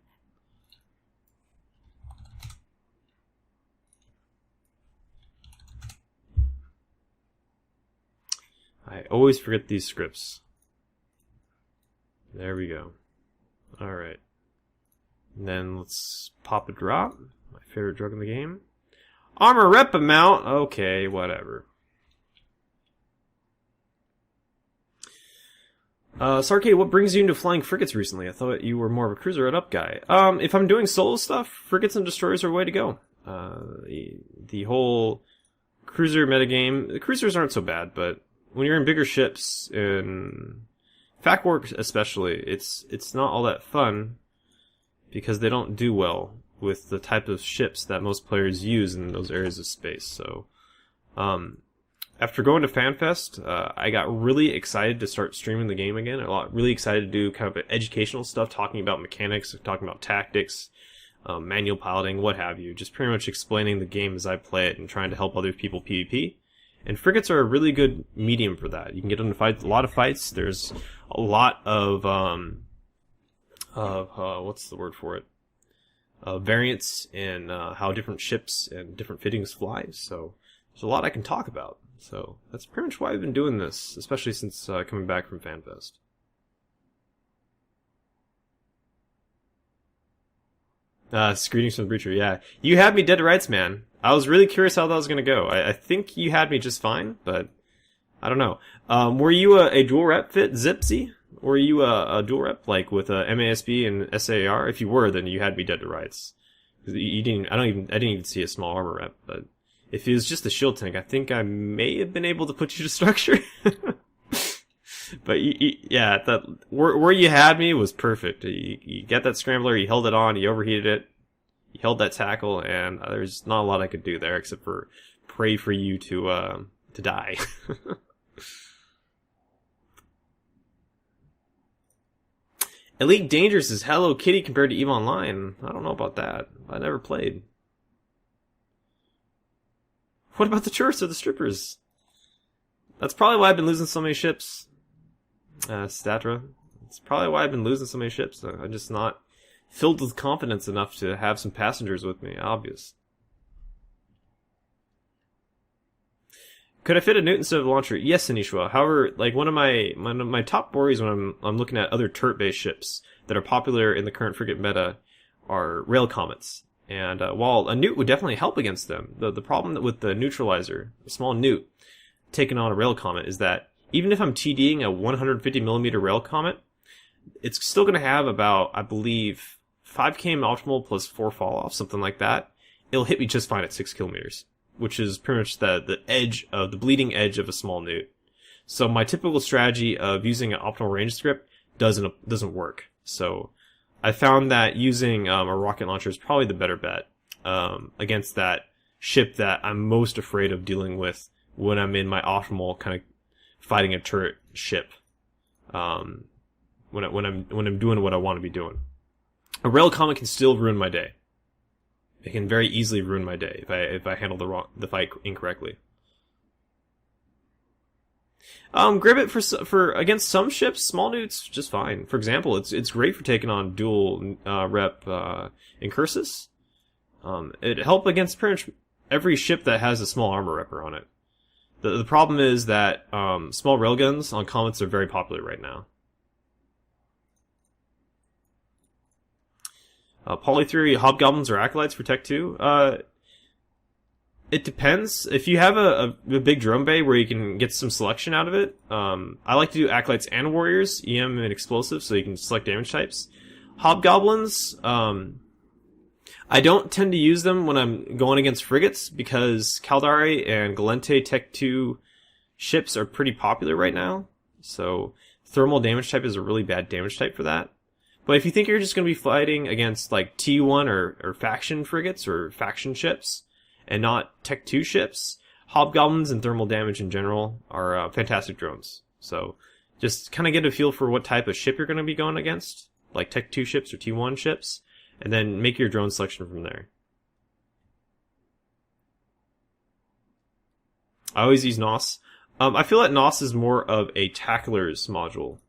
I always forget these scripts. There we go. Alright. And then let's pop a drop. My favorite drug in the game. Armor rep amount. Okay, whatever. Sarkay, what brings you into flying frigates recently? I thought you were more of a cruiser at up guy. If I'm doing solo stuff, frigates and destroyers are a way to go. The whole cruiser metagame, the cruisers aren't so bad, but when you're in bigger ships, in FAC War especially, it's not all that fun because they don't do well with the type of ships that most players use in those areas of space. So, after going to FanFest, I got really excited to start streaming the game again. Really excited to do kind of educational stuff, talking about mechanics, talking about tactics, manual piloting, what have you. Just pretty much explaining the game as I play it and trying to help other people PvP. And frigates are a really good medium for that. You can get into fights, a lot of fights. There's a lot of what's the word for it? Variants in how different ships and different fittings fly. So there's a lot I can talk about. So that's pretty much why I've been doing this, especially since coming back from FanFest. Greetings from the Breacher, yeah. You had me dead to rights, man. I was really curious how that was going to go. I think you had me just fine, but I don't know. Were you a dual rep fit, Zipsy? Or were you a dual rep, like with MASB and SAR? If you were, then you had me dead to rights. You didn't. I didn't even see a small armor rep. But if it was just a shield tank, I think I may have been able to put you to structure. But yeah, where you had me was perfect. You get that scrambler, you held it on, you overheated it, you held that tackle, and there's not a lot I could do there except for pray for you to die. Elite Dangerous is Hello Kitty compared to EVE Online. I don't know about that. I never played. What about the tourists or the strippers? That's probably why I've been losing so many ships. Statra. It's probably why I've been losing so many ships. I'm just not filled with confidence enough to have some passengers with me. Obvious. Could I fit a Newt instead of a launcher? Yes, Anishwa. However, like one of my top worries when I'm looking at other turret-based ships that are popular in the current frigate meta are rail comets. And while a Newt would definitely help against them, the problem with the neutralizer, a small Newt, taking on a rail comet is that even if I'm TDing a 150mm rail comet, it's still going to have about, I believe, 5 km optimal plus 4 fall off, something like that. It'll hit me just fine at 6 kilometers, which is pretty much the edge of the bleeding edge of a small Newt. So my typical strategy of using an optimal range script doesn't work. So I found that using a rocket launcher is probably the better bet against that ship that I'm most afraid of dealing with when I'm in my optimal kind of fighting a turret ship. When I'm doing what I want to be doing. A rail comet can still ruin my day. It can very easily ruin my day if I handle the fight incorrectly. Gribbet for against some ships, small Newt's just fine. For example, it's great for taking on dual rep Incursus. It help against pretty much every ship that has a small armor repper on it. The problem is that small railguns on comets are very popular right now. Polytheory hobgoblins or acolytes for Tech 2? It depends. If you have a big drone bay where you can get some selection out of it, I like to do acolytes and warriors, EM and explosive, so you can select damage types. Hobgoblins, I don't tend to use them when I'm going against frigates because Caldari and Galente Tech 2 ships are pretty popular right now. So thermal damage type is a really bad damage type for that. But if you think you're just going to be fighting against like T1 or faction frigates or faction ships and not Tech 2 ships, Hobgoblins and thermal damage in general are fantastic drones. So just kind of get a feel for what type of ship you're going to be going against, like Tech 2 ships or T1 ships, and then make your drone selection from there. I always use NOS. I feel that NOS is more of a tackler's module.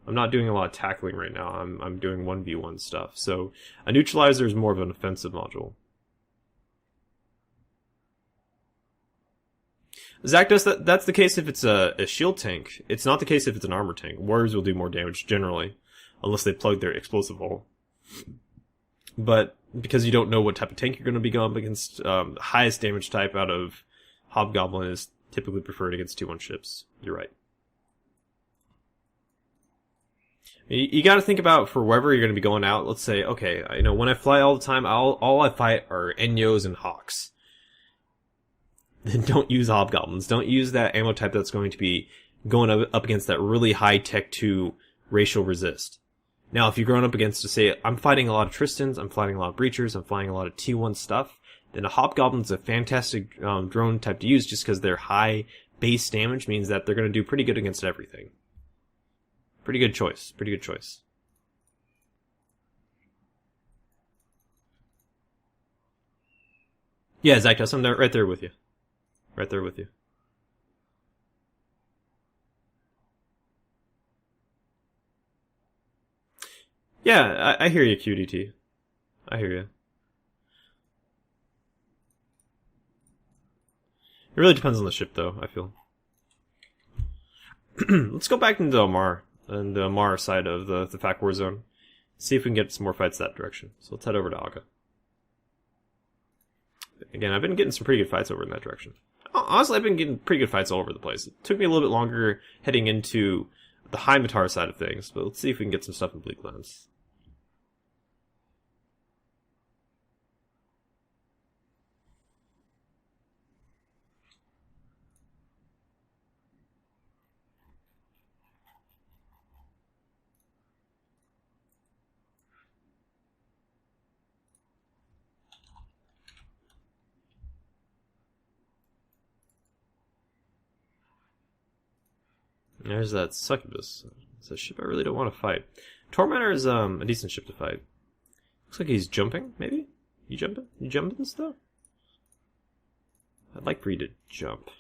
I'm not doing a lot of tackling right now. I'm doing 1v1 stuff. So a neutralizer is more of an offensive module. Zakdos, that's the case if it's a shield tank. It's not the case if it's an armor tank. Warriors will do more damage generally, unless they plug their explosive hole. But because you don't know what type of tank you're going to be going up against, the highest damage type out of Hobgoblin is typically preferred against T1 ships. You're right. You got to think about for wherever you're going to be going out. Let's say, okay, when I fly all the time, all I fight are Enyos and Hawks. Then don't use Hobgoblins. Don't use that ammo type that's going to be going up against that really high Tech 2 racial resist. Now, if you're going up against, say, I'm fighting a lot of Tristans, I'm fighting a lot of Breachers, I'm fighting a lot of T1 stuff, then a Hobgoblin's a fantastic drone type to use just because their high base damage means that they're going to do pretty good against everything. Pretty good choice. Pretty good choice. Yeah, Zakdos, I'm right there with you. Right there with you. Yeah, I hear you, QDT. I hear you. It really depends on the ship, though, I feel. Let's go back into Omar. And the Amar side of the FAC War Zone. See if we can get some more fights that direction. So let's head over to Aga. Again, I've been getting some pretty good fights over in that direction. Honestly, I've been getting pretty good fights all over the place. It took me a little bit longer heading into the High Matar side of things, but let's see if we can get some stuff in Bleaklands. There's that Succubus. It's a ship I really don't want to fight. Tormentor is a decent ship to fight. Looks like he's jumping, maybe? You jumping? You jumping stuff? I'd like for you to jump.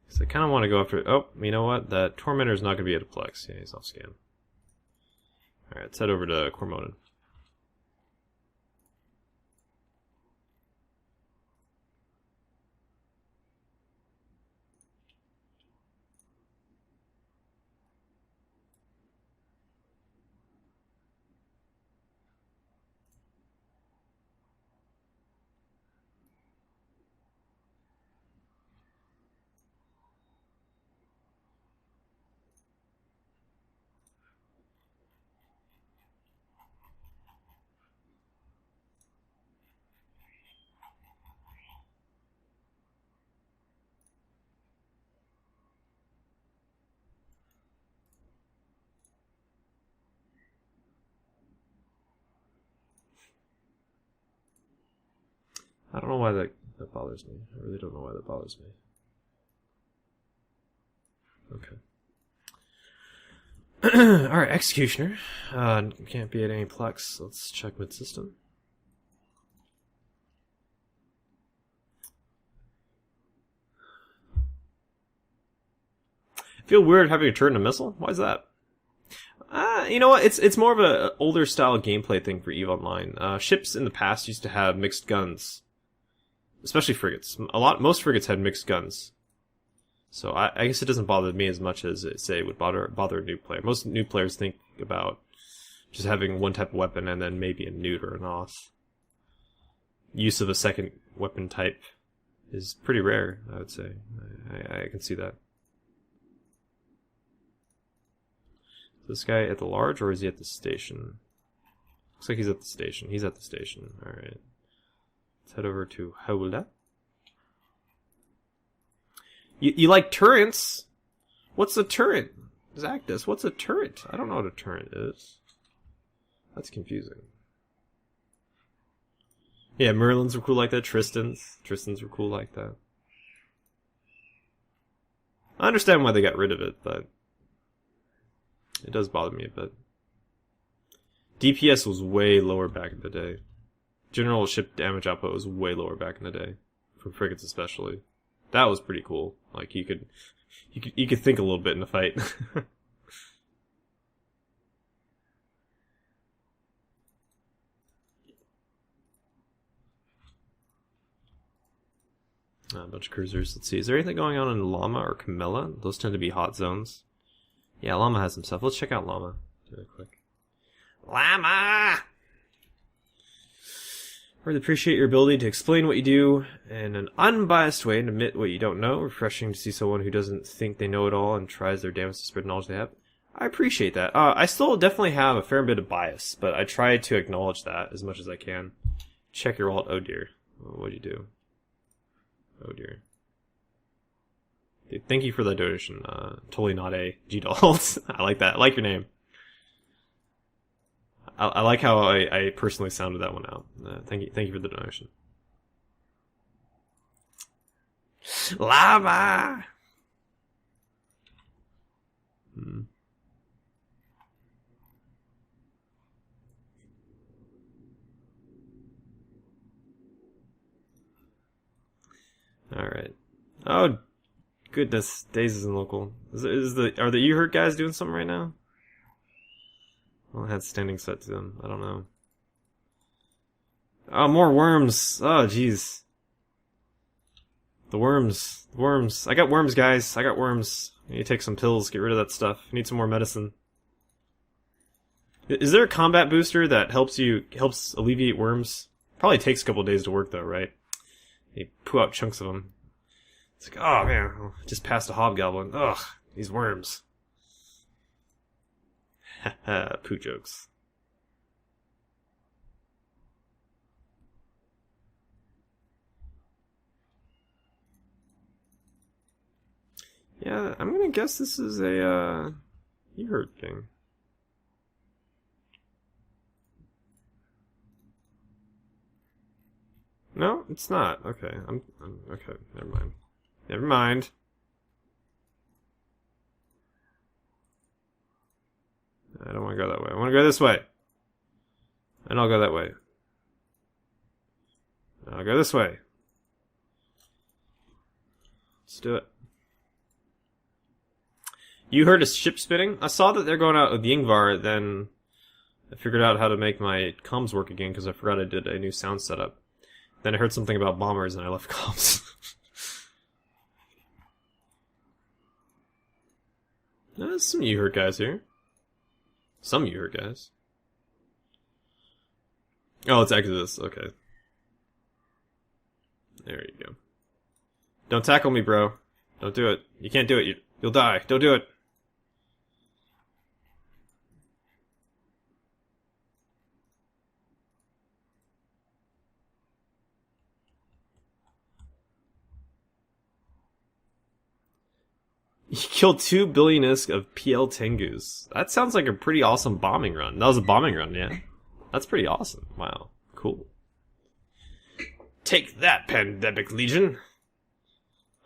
So I kind of want to go after... Oh, you know what? That Tormentor is not going to be at a Plex. Yeah, he's off scan. Alright, let's head over to Cormonan. I don't know why that bothers me. I really don't know why that bothers me. Okay. Alright, Executioner. Can't be at any plex. Let's check mid-system. Feel weird having a turret and a missile? Why is that? You know what? It's more of a older style gameplay thing for EVE Online. Ships in the past used to have mixed guns, especially frigates. Most frigates had mixed guns, so I guess it doesn't bother me as much as it would bother a new player. Most new players think about just having one type of weapon and then maybe a newt or an OS. Use of a second weapon type is pretty rare, I would say. I can see that. This guy at the large, or is he at the station? Looks like he's at the station. He's at the station. Alright. Let's head over to Hola. You like turrets? What's a turret? Zactus, what's a turret? I don't know what a turret is. That's confusing. Yeah, Merlins were cool like that. Tristans were cool like that. I understand why they got rid of it, but it does bother me a bit. DPS was way lower back in the day. General ship damage output was way lower back in the day, for frigates especially. That was pretty cool. Like you could think a little bit in the fight. A bunch of cruisers. Let's see. Is there anything going on in Llama or Camilla? Those tend to be hot zones. Yeah, Llama has some stuff. Let's check out Llama really quick. Llama! Really appreciate your ability to explain what you do in an unbiased way and admit what you don't know. Refreshing to see someone who doesn't think they know it all and tries their damnedest to spread knowledge they have. I appreciate that. I still definitely have a fair bit of bias, but I try to acknowledge that as much as I can. Check your alt. Oh dear. What'd you do? Oh dear. Dude, thank you for the donation. Totally not a G-Dolls. I like that. I like your name. I like how I personally sounded that one out. Thank you for the donation. Lava! Alright. Oh, goodness. Daze isn't local. Are the U-Hurt guys doing something right now? Well, I had standing set to them. I don't know. Oh, more worms. Oh, jeez. The worms. Worms. I got worms, guys. I got worms. I need to take some pills. Get rid of that stuff. I need some more medicine. Is there a combat booster that helps alleviate worms? Probably takes a couple of days to work, though, right? You poo out chunks of them. It's like, oh, man. Just passed a hobgoblin. Ugh. These worms. Haha, poo jokes. Yeah, I'm gonna guess this is a, U-Hurt thing. No, it's not. Okay, I'm okay, never mind. Never mind. I don't want to go that way. I want to go this way. And I'll go that way. I'll go this way. Let's do it. You heard a ship spinning? I saw that they're going out with Yingvar, then I figured out how to make my comms work again because I forgot I did a new sound setup. Then I heard something about bombers and I left comms. There's some U-Hurt guys here. Some U-Hurt guys. Oh, it's Exodus. Okay. There you go. Don't tackle me, bro. Don't do it. You can't do it. You'll die. Don't do it. You killed 2 billion ISK of PL Tengus. That sounds like a pretty awesome bombing run. That was a bombing run, yeah. That's pretty awesome. Wow. Cool. Take that, Pandemic Legion!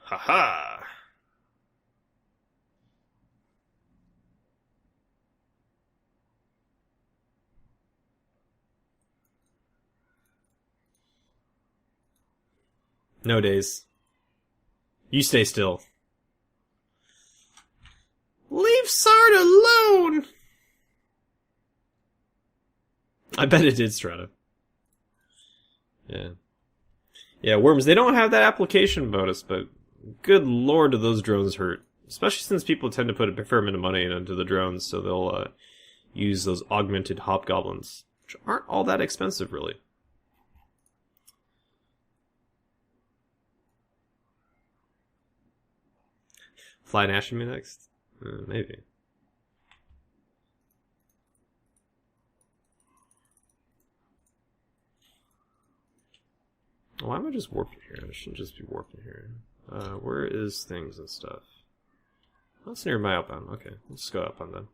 Ha-ha! No days. You stay still. Leave Sard alone! I bet it did, Strata. Yeah. Yeah, Worms, they don't have that application bonus, but good lord do those drones hurt. Especially since people tend to put a fair amount of money into the drones, so they'll use those augmented hobgoblins, which aren't all that expensive, really. Fly Nash me next? Maybe. Why am I just warping here? I shouldn't just be warping here. Where is things and stuff? That's near my outbound. Okay, let's go outbound then.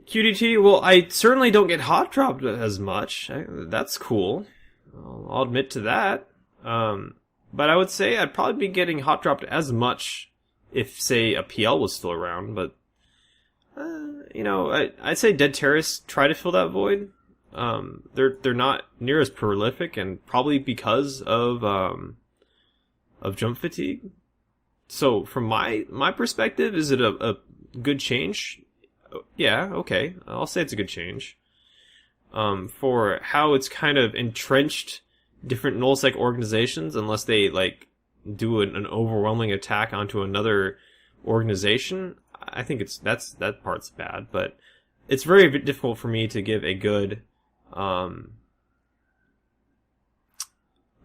QDT, well, I certainly don't get hot dropped as much. That's cool. I'll admit to that. But I would say I'd probably be getting hot dropped as much if, say, a PL was still around. But, I'd say Dead Terrace try to fill that void. They're not near as prolific, and probably because of jump fatigue. So, from my perspective, is it a good change? Yeah, okay. I'll say it's a good change. For how it's kind of entrenched different nullsec organizations, unless they do an overwhelming attack onto another organization, I think that part's bad. But it's very difficult for me to give a good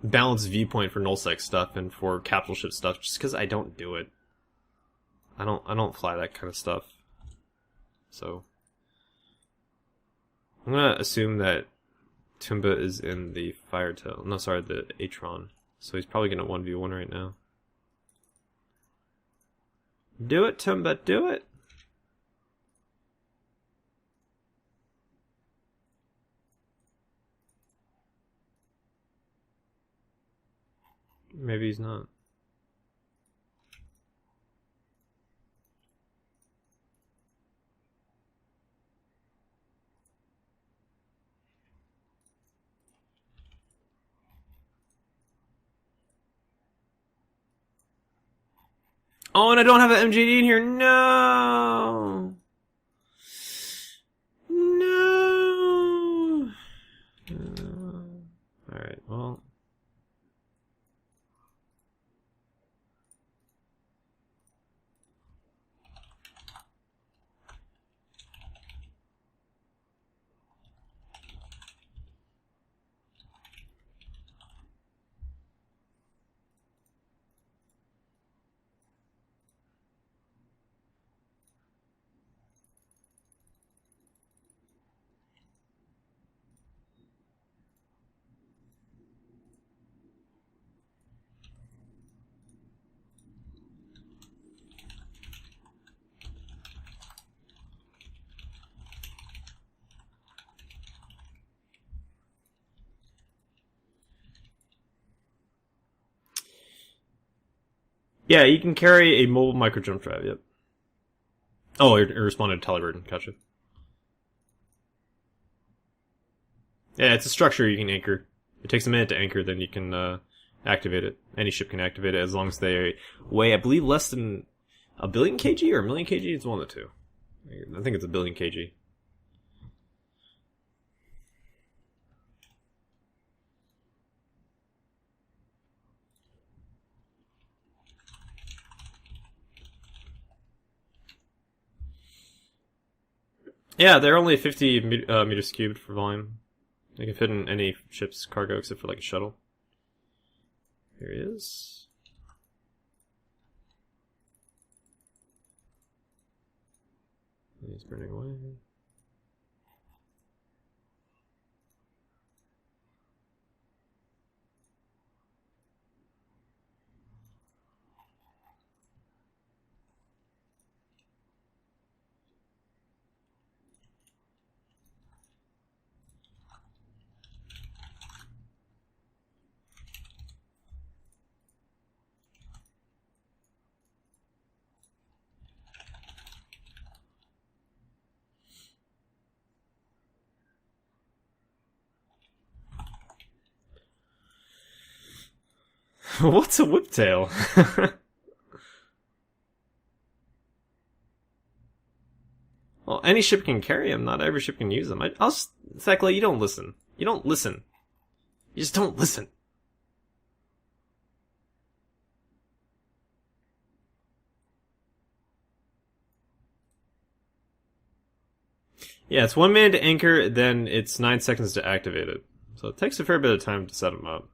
balanced viewpoint for nullsec stuff and for capital ship stuff, just because I don't do it. I don't fly that kind of stuff. So I'm gonna assume that Tumba is in the Firetail. No, sorry, the Atron. So he's probably gonna 1v1 right now. Do it, Tumba, do it! Maybe he's not. Oh, and I don't have an MJD in here. No. No. Alright, well. Yeah, you can carry a mobile micro jump drive, yep. Oh, it responded to Teleburn, gotcha. Yeah, it's a structure you can anchor. It takes a minute to anchor, then you can activate it. Any ship can activate it as long as they weigh, I believe, less than a billion kg or a million kg. It's one of the two. I think it's a billion kg. Yeah, they're only 50 meters cubed for volume. It can fit in any ship's cargo except for like a shuttle. Here he is. He's burning away. What's a whiptail? Well, any ship can carry them. Not every ship can use them. Thecla, you don't listen. You don't listen. You just don't listen. Yeah, it's 1 minute to anchor, then it's 9 seconds to activate it. So it takes a fair bit of time to set them up.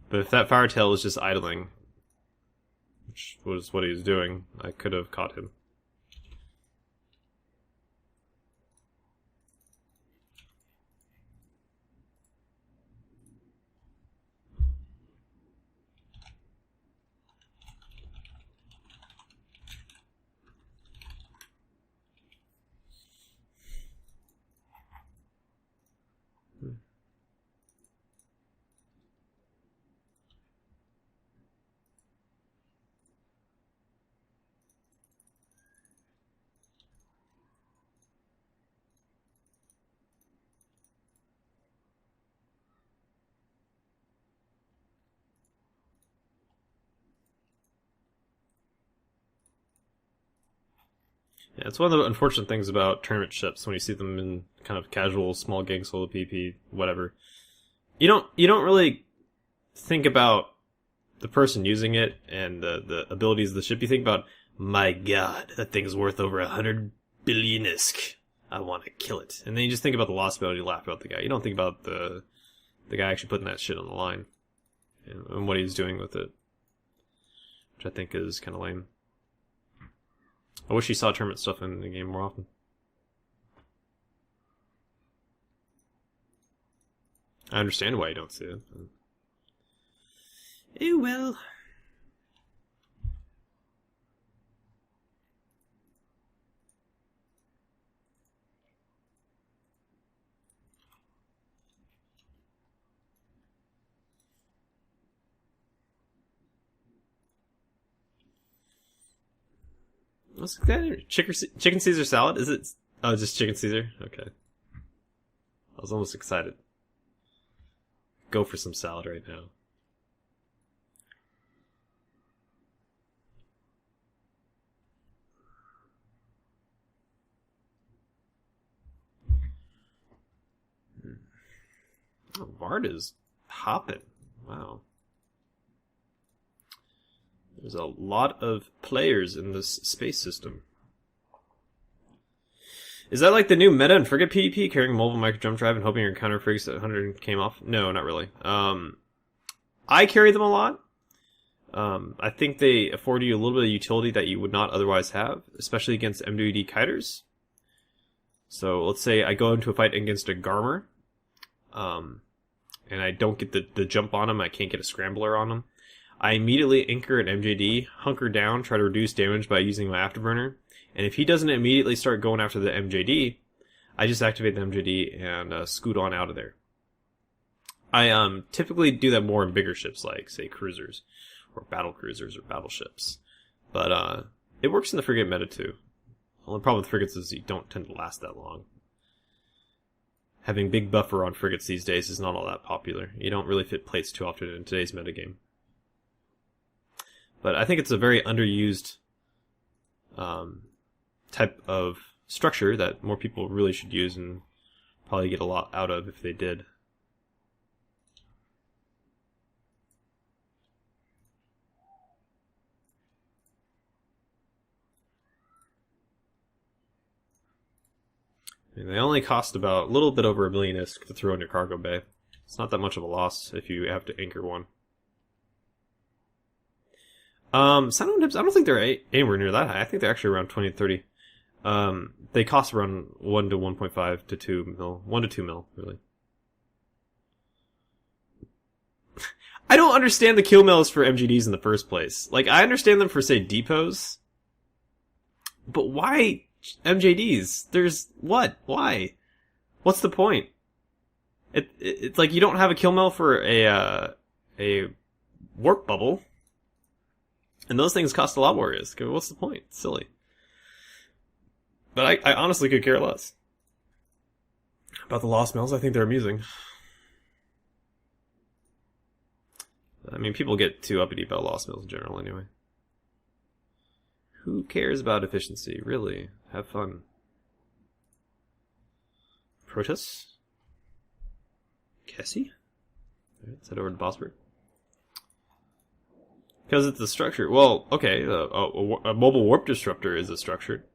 But if that firetail was just idling, which was what he was doing, I could have caught him. Yeah, it's one of the unfortunate things about tournament ships when you see them in kind of casual small gang solo PP, whatever. You don't really think about the person using it and the abilities of the ship. You think about, my god, that thing's worth over 100 billion isk. I want to kill it. And then you just think about the loss value, you laugh about the guy. You don't think about the guy actually putting that shit on the line and what he's doing with it, which I think is kind of lame. I wish you saw tournament stuff in the game more often. I understand why you don't see it. Oh well. What's that? Chicken Caesar salad? Is it? Oh, just chicken Caesar? Okay. I was almost excited. Go for some salad right now. Oh, Vard is hopping. Wow. There's a lot of players in this space system. Is that like the new meta in Frigate PvP, carrying a mobile micro jump drive and hoping your counter frigates at 100 came off? No, not really. I carry them a lot. I think they afford you a little bit of utility that you would not otherwise have, especially against MWD kiters. So let's say I go into a fight against a Garmer, and I don't get the jump on him, I can't get a scrambler on him. I immediately anchor an MJD, hunker down, try to reduce damage by using my afterburner, and if he doesn't immediately start going after the MJD, I just activate the MJD and scoot on out of there. I typically do that more in bigger ships like, say, cruisers, or battle cruisers, or battleships. But it works in the frigate meta too. The only problem with frigates is you don't tend to last that long. Having big buffer on frigates these days is not all that popular. You don't really fit plates too often in today's metagame. But I think it's a very underused type of structure that more people really should use and probably get a lot out of if they did. And they only cost about a little bit over 1 million ISK to throw in your cargo bay. It's not that much of a loss if you have to anchor one. Sound tips, I don't think they're anywhere near that high. I think they're actually around 20 to 30. They cost around 1 to 1.5 to 2 mil. 1 to 2 mil, really. I don't understand the kill mills for MGDs in the first place. Like, I understand them for, say, depots. But why MJDs? There's what? Why? What's the point? It's like you don't have a kill mill for a warp bubble. And those things cost a lot more risk. What's the point? It's silly. But I honestly could care less about the lost mills. I think they're amusing. I mean, people get too uppity about lost mills in general anyway. Who cares about efficiency? Really? Have fun. Protoss? Cassie? Alright, let's head over to Bossberg. Because it's a structure. Well, okay, a mobile warp disruptor is a structure.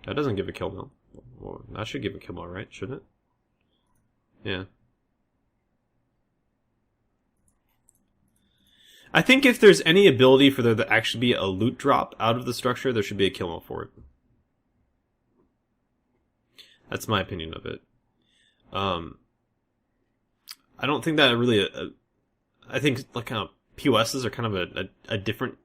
That doesn't give a kill mill. Well, that should give a kill mill, right? Shouldn't it? Yeah. I think if there's any ability for there to actually be a loot drop out of the structure, there should be a kill mill for it. That's my opinion of it. I don't think that really... I think like POSs are kind of a different...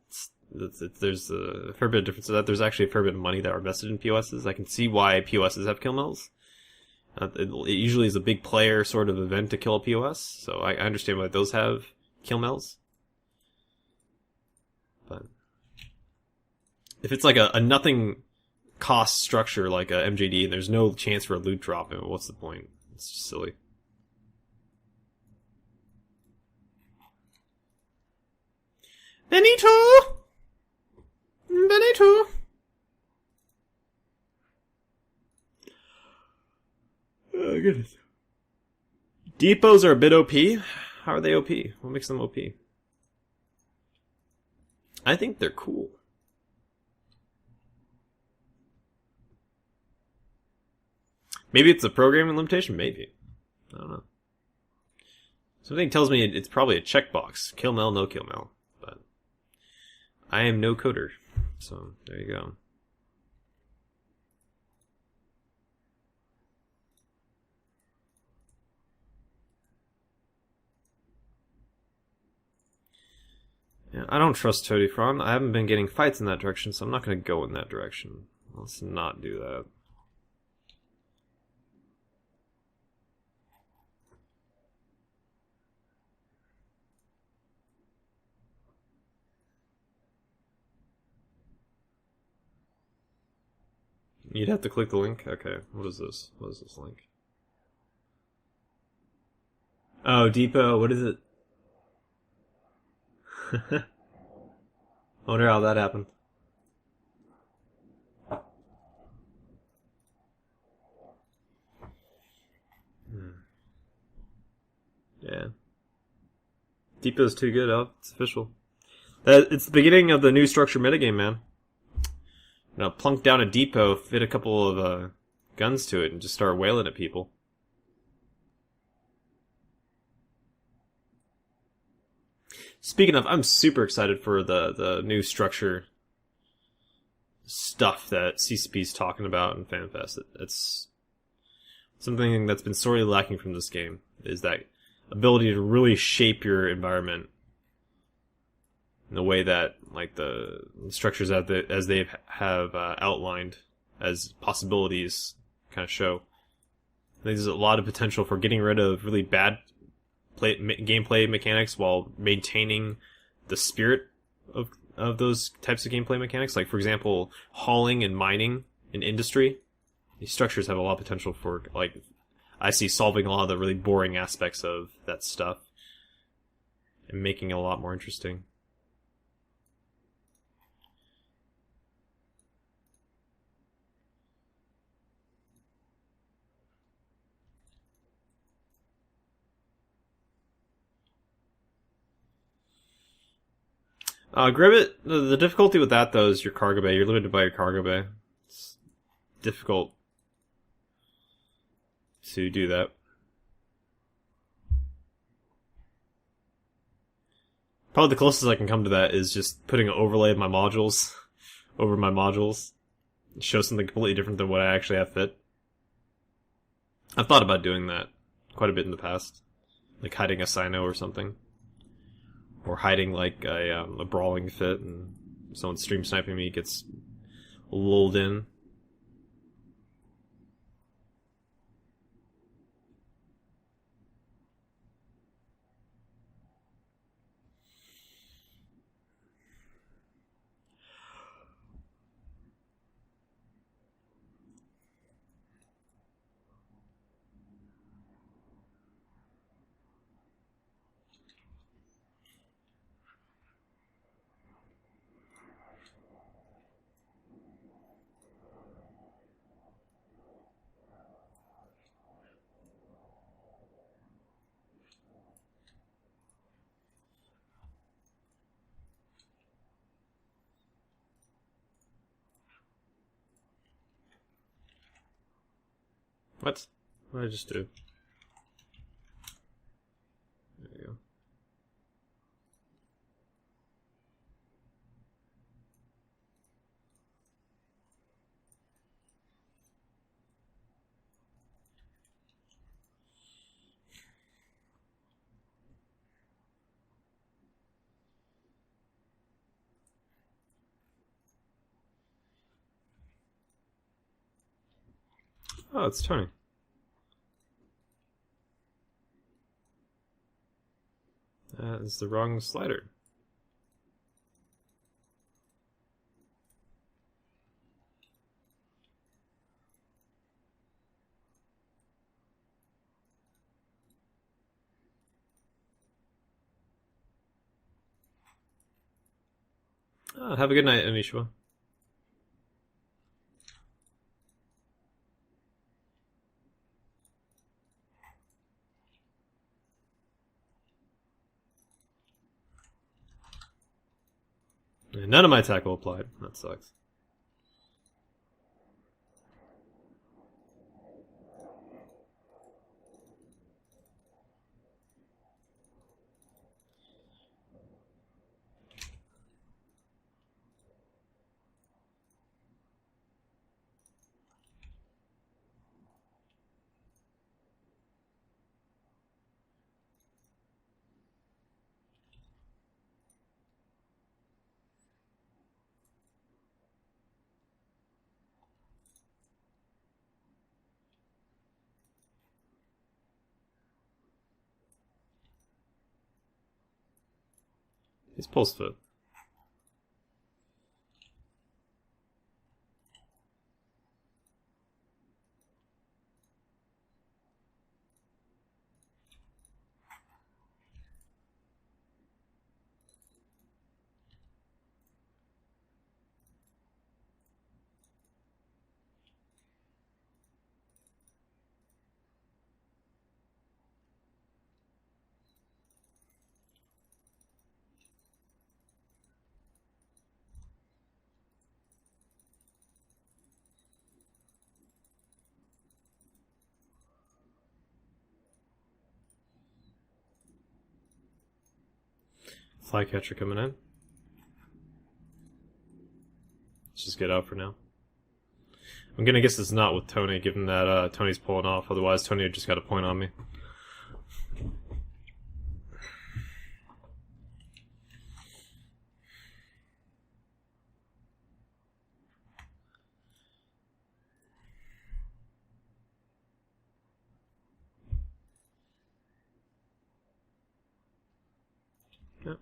There's a fair bit of difference to that. There's actually a fair bit of money that are invested in POSs. I can see why POSs have kill mills. It usually is a big player sort of event to kill a POS, so I understand why those have kill mills. But if it's like a nothing cost structure like a MJD and there's no chance for a loot drop, what's the point? It's just silly. Benito! Benito! Oh, goodness. Depots are a bit OP. How are they OP? What makes them OP? I think they're cool. Maybe it's a programming limitation? Maybe. I don't know. Something tells me it's probably a checkbox. Kill mill, no kill mill. But I am no coder. So, there you go. Yeah, I don't trust Toady Fron. I haven't been getting fights in that direction, so I'm not going to go in that direction. Let's not do that. You'd have to click the link? Okay, what is this? What is this link? Oh, Depot, what is it? I wonder how that happened. Yeah. Depot's too good. Oh, it's official. It's the beginning of the new structure metagame, man. You know, plunk down a depot, fit a couple of guns to it, and just start wailing at people. Speaking of, I'm super excited for the new structure stuff that CCP's talking about in FanFest. It's something that's been sorely lacking from this game, is that ability to really shape your environment in the way that, like, the structures as they have outlined as possibilities kind of show. I think there's a lot of potential for getting rid of really bad gameplay mechanics while maintaining the spirit of those types of gameplay mechanics. Like, for example, hauling and mining in industry. These structures have a lot of potential for, like, I see solving a lot of the really boring aspects of that stuff and making it a lot more interesting. Gribbet, the difficulty with that, though, is your cargo bay. You're limited by your cargo bay. It's difficult. to do that. Probably the closest I can come to that is just putting an overlay of my modules over my modules. Show something completely different than what I actually have fit. I've thought about doing that quite a bit in the past. Like hiding a Sino or something. Or hiding like a brawling fit and someone stream sniping me gets lulled in. What? What did I just do? There you go. Oh, it's Tony. That is the wrong slider. Have a good night, Anishua. None of my tackle applied. That sucks. He's pulse fit. Flycatcher coming in. Let's just get out for now. I'm gonna guess it's not with Tony, given that Tony's pulling off. Otherwise, Tony just got a point on me. Yep.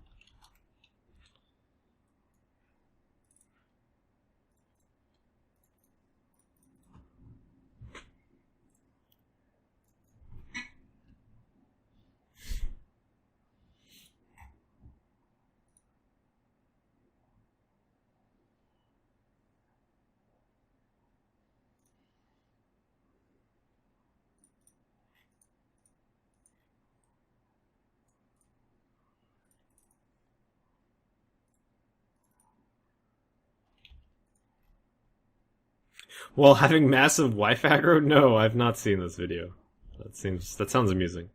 While having massive wife aggro? No, I've not seen this video. That sounds amusing.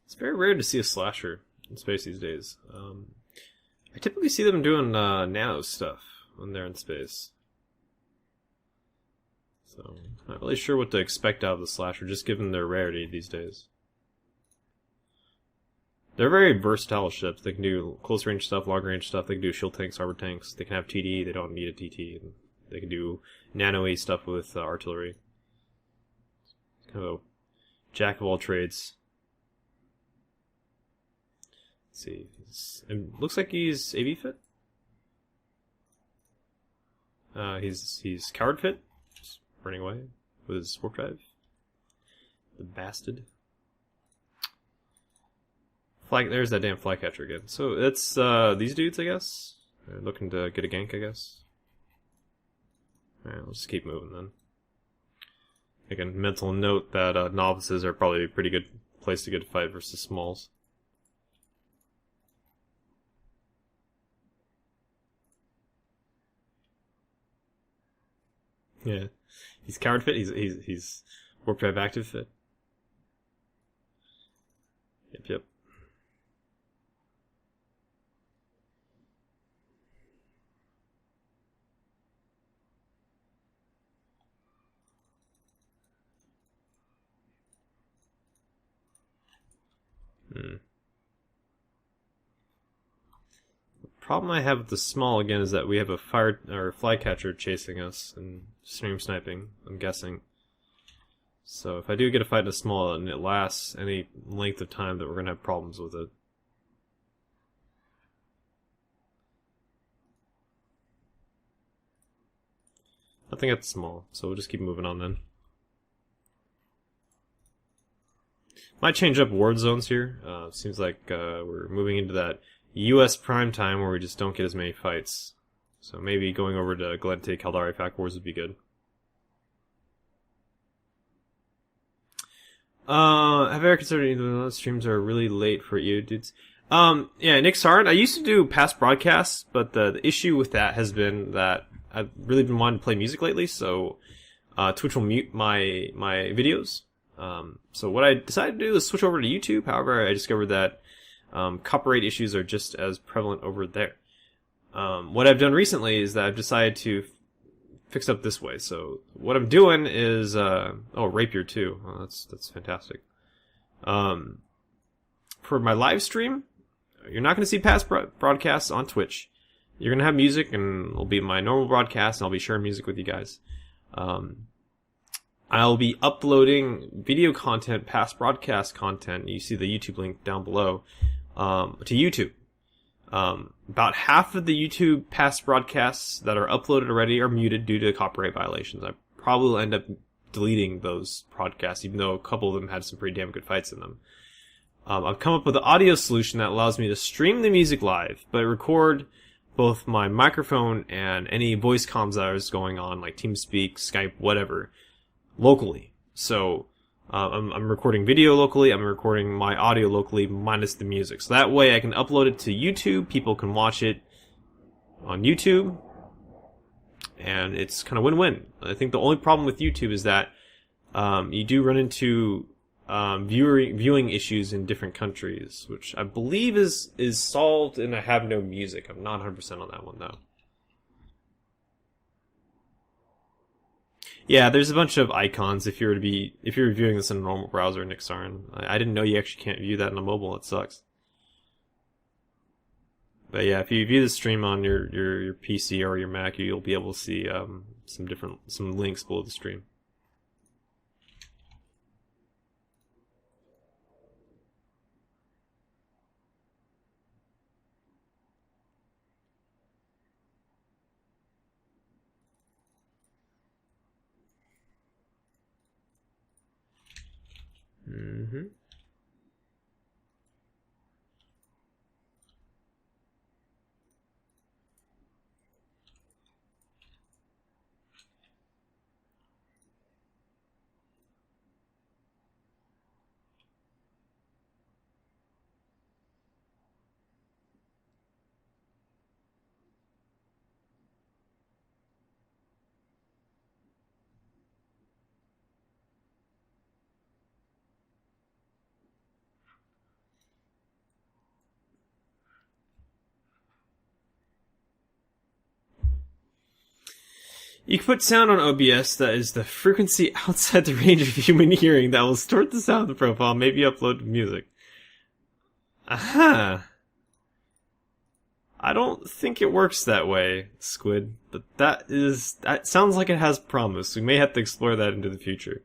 It's very rare to see a slasher in space these days. I typically see them doing nano stuff when they're in space. So, not really sure what to expect out of the slasher, just given their rarity these days. They're very versatile ships. They can do close range stuff, long range stuff. They can do shield tanks, armor tanks. They can have TD. They don't need a TT. And they can do nano-y stuff with artillery. Kind of a jack of all trades. Let's see. It looks like he's AV fit. He's coward fit. Just running away with his warp drive. The bastard. There's that damn flycatcher again. So it's these dudes, I guess. They're looking to get a gank, I guess. Alright, let's just keep moving then. Again, mental note that novices are probably a pretty good place to get a fight versus smalls. Yeah, he's coward fit. He's warp drive active fit. Yep. The problem I have with the small again is that we have a flycatcher chasing us and stream sniping, I'm guessing. So if I do get a fight in a small and it lasts any length of time, that we're gonna have problems with it. Nothing at the small, so we'll just keep moving on then. Might change up ward zones here. Seems like we're moving into that US prime time where we just don't get as many fights. So maybe going over to Gallente, Caldari, Fac Wars would be good. Have I ever considered either of those streams are really late for you dudes? Yeah, Nick Sard, I used to do past broadcasts, but the issue with that has been that I've really been wanting to play music lately, so Twitch will mute my videos. So what I decided to do is switch over to YouTube. However, I discovered that copyright issues are just as prevalent over there. What I've done recently is that I've decided to fix up this way. So what I'm doing is Rapier too. Oh, that's fantastic. For my live stream, you're not going to see past broadcasts on Twitch. You're going to have music, and it'll be my normal broadcast, and I'll be sharing music with you guys. I'll be uploading video content, past broadcast content. You see the YouTube link down below to YouTube. About half of the YouTube past broadcasts that are uploaded already are muted due to copyright violations. I probably will end up deleting those broadcasts, even though a couple of them had some pretty damn good fights in them. I've come up with an audio solution that allows me to stream the music live, but record both my microphone and any voice comms that is going on, like TeamSpeak, Skype, whatever, locally. So I'm recording video locally, I'm recording my audio locally, minus the music. So that way I can upload it to YouTube, people can watch it on YouTube, and it's kind of win-win. I think the only problem with YouTube is that you do run into viewing issues in different countries, which I believe is solved in I Have No Music. I'm not 100% on that one, though. Yeah, there's a bunch of icons if you're viewing this in a normal browser, Nick Sarin. I didn't know you actually can't view that on a mobile. It sucks. But yeah, if you view the stream on your PC or your Mac, you'll be able to see some links below the stream. Mm-hmm. You can put sound on OBS that is the frequency outside the range of human hearing that will distort the sound profile, maybe upload music. Aha! I don't think it works that way, Squid, but that sounds like it has promise. We may have to explore that into the future.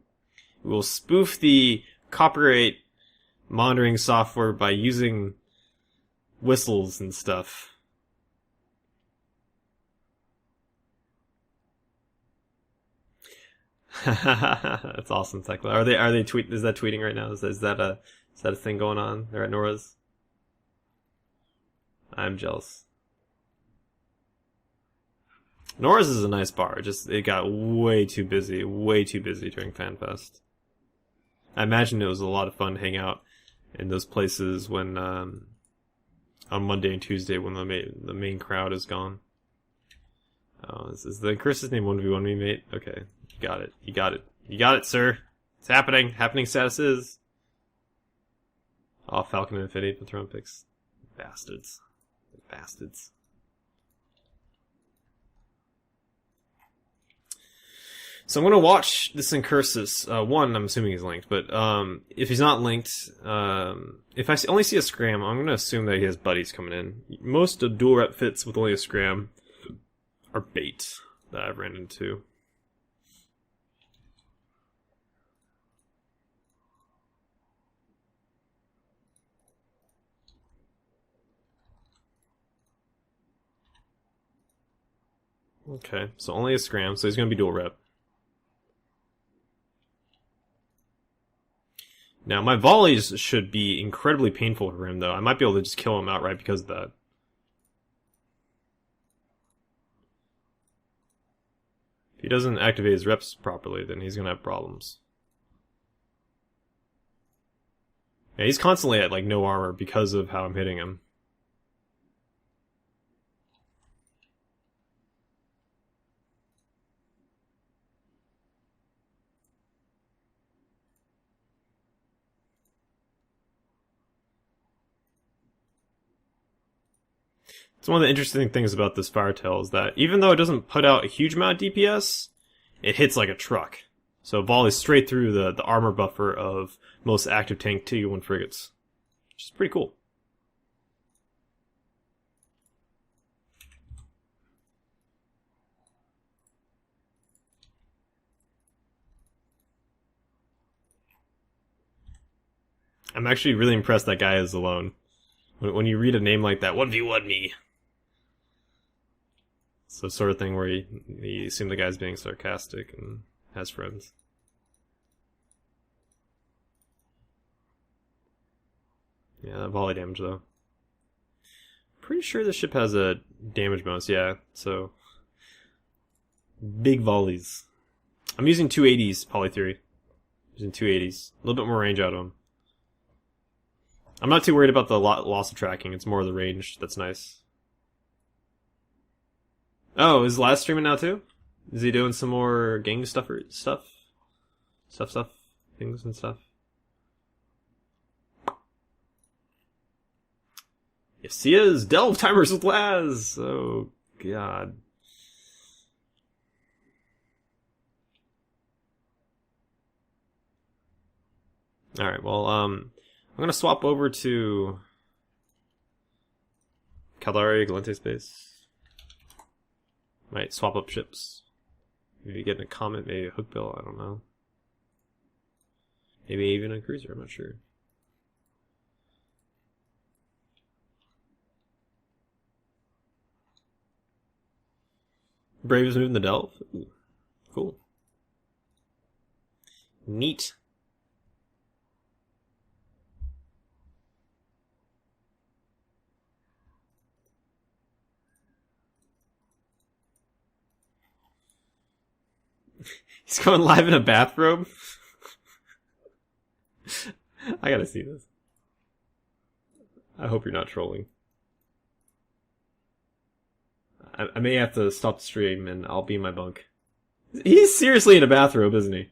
We'll spoof the copyright monitoring software by using whistles and stuff. That's awesome, Tekla. Are they tweet? Is that tweeting right now? Is that a thing going on? They're at Nora's. I'm jealous. Nora's is a nice bar. It got way too busy during FanFest. I imagine it was a lot of fun to hang out in those places when on Monday and Tuesday when the main crowd is gone. Oh, is the Chris's name 1v1 me, mate? Okay. You got it. You got it, sir. It's happening. Happening status is. Oh, Falcon and Infinity Patron picks. Bastards. So I'm going to watch this Incursus. One, I'm assuming he's linked, but if he's not linked, if I only see a scram, I'm going to assume that he has buddies coming in. Most dual rep fits with only a scram are bait that I've ran into. Okay, so only a scram, so he's going to be dual rep. Now, my volleys should be incredibly painful for him, though. I might be able to just kill him outright because of that. If he doesn't activate his reps properly, then he's going to have problems. Yeah, he's constantly at, like, no armor because of how I'm hitting him. It's one of the interesting things about this Firetail is that even though it doesn't put out a huge amount of DPS, it hits like a truck. So volleys straight through the armor buffer of most active tank T1 frigates. Which is pretty cool. I'm actually really impressed that guy is alone. When you read a name like that, 1v1 me. It's the sort of thing where you assume the guy's being sarcastic and has friends. Yeah, that volley damage though. Pretty sure this ship has a damage bonus, yeah, so... Big volleys. I'm using 280s, Polytheory. Using 280s. A little bit more range out of them. I'm not too worried about the loss of tracking, it's more the range that's nice. Oh, is Laz streaming now too? Is he doing some more gang stuff? Things and stuff? Yes, he is! Delve timers with Laz! Oh, God. Alright, well, I'm gonna swap over to Caldari, Galente Space. Might swap up ships. Maybe get in a Comet, maybe a Hookbill, I don't know. Maybe even a cruiser, I'm not sure. Brave is moving the Delve? Ooh, cool. Neat. He's going live in a bathrobe? I gotta see this. I hope you're not trolling. I may have to stop the stream and I'll be in my bunk. He's seriously in a bathrobe, isn't he?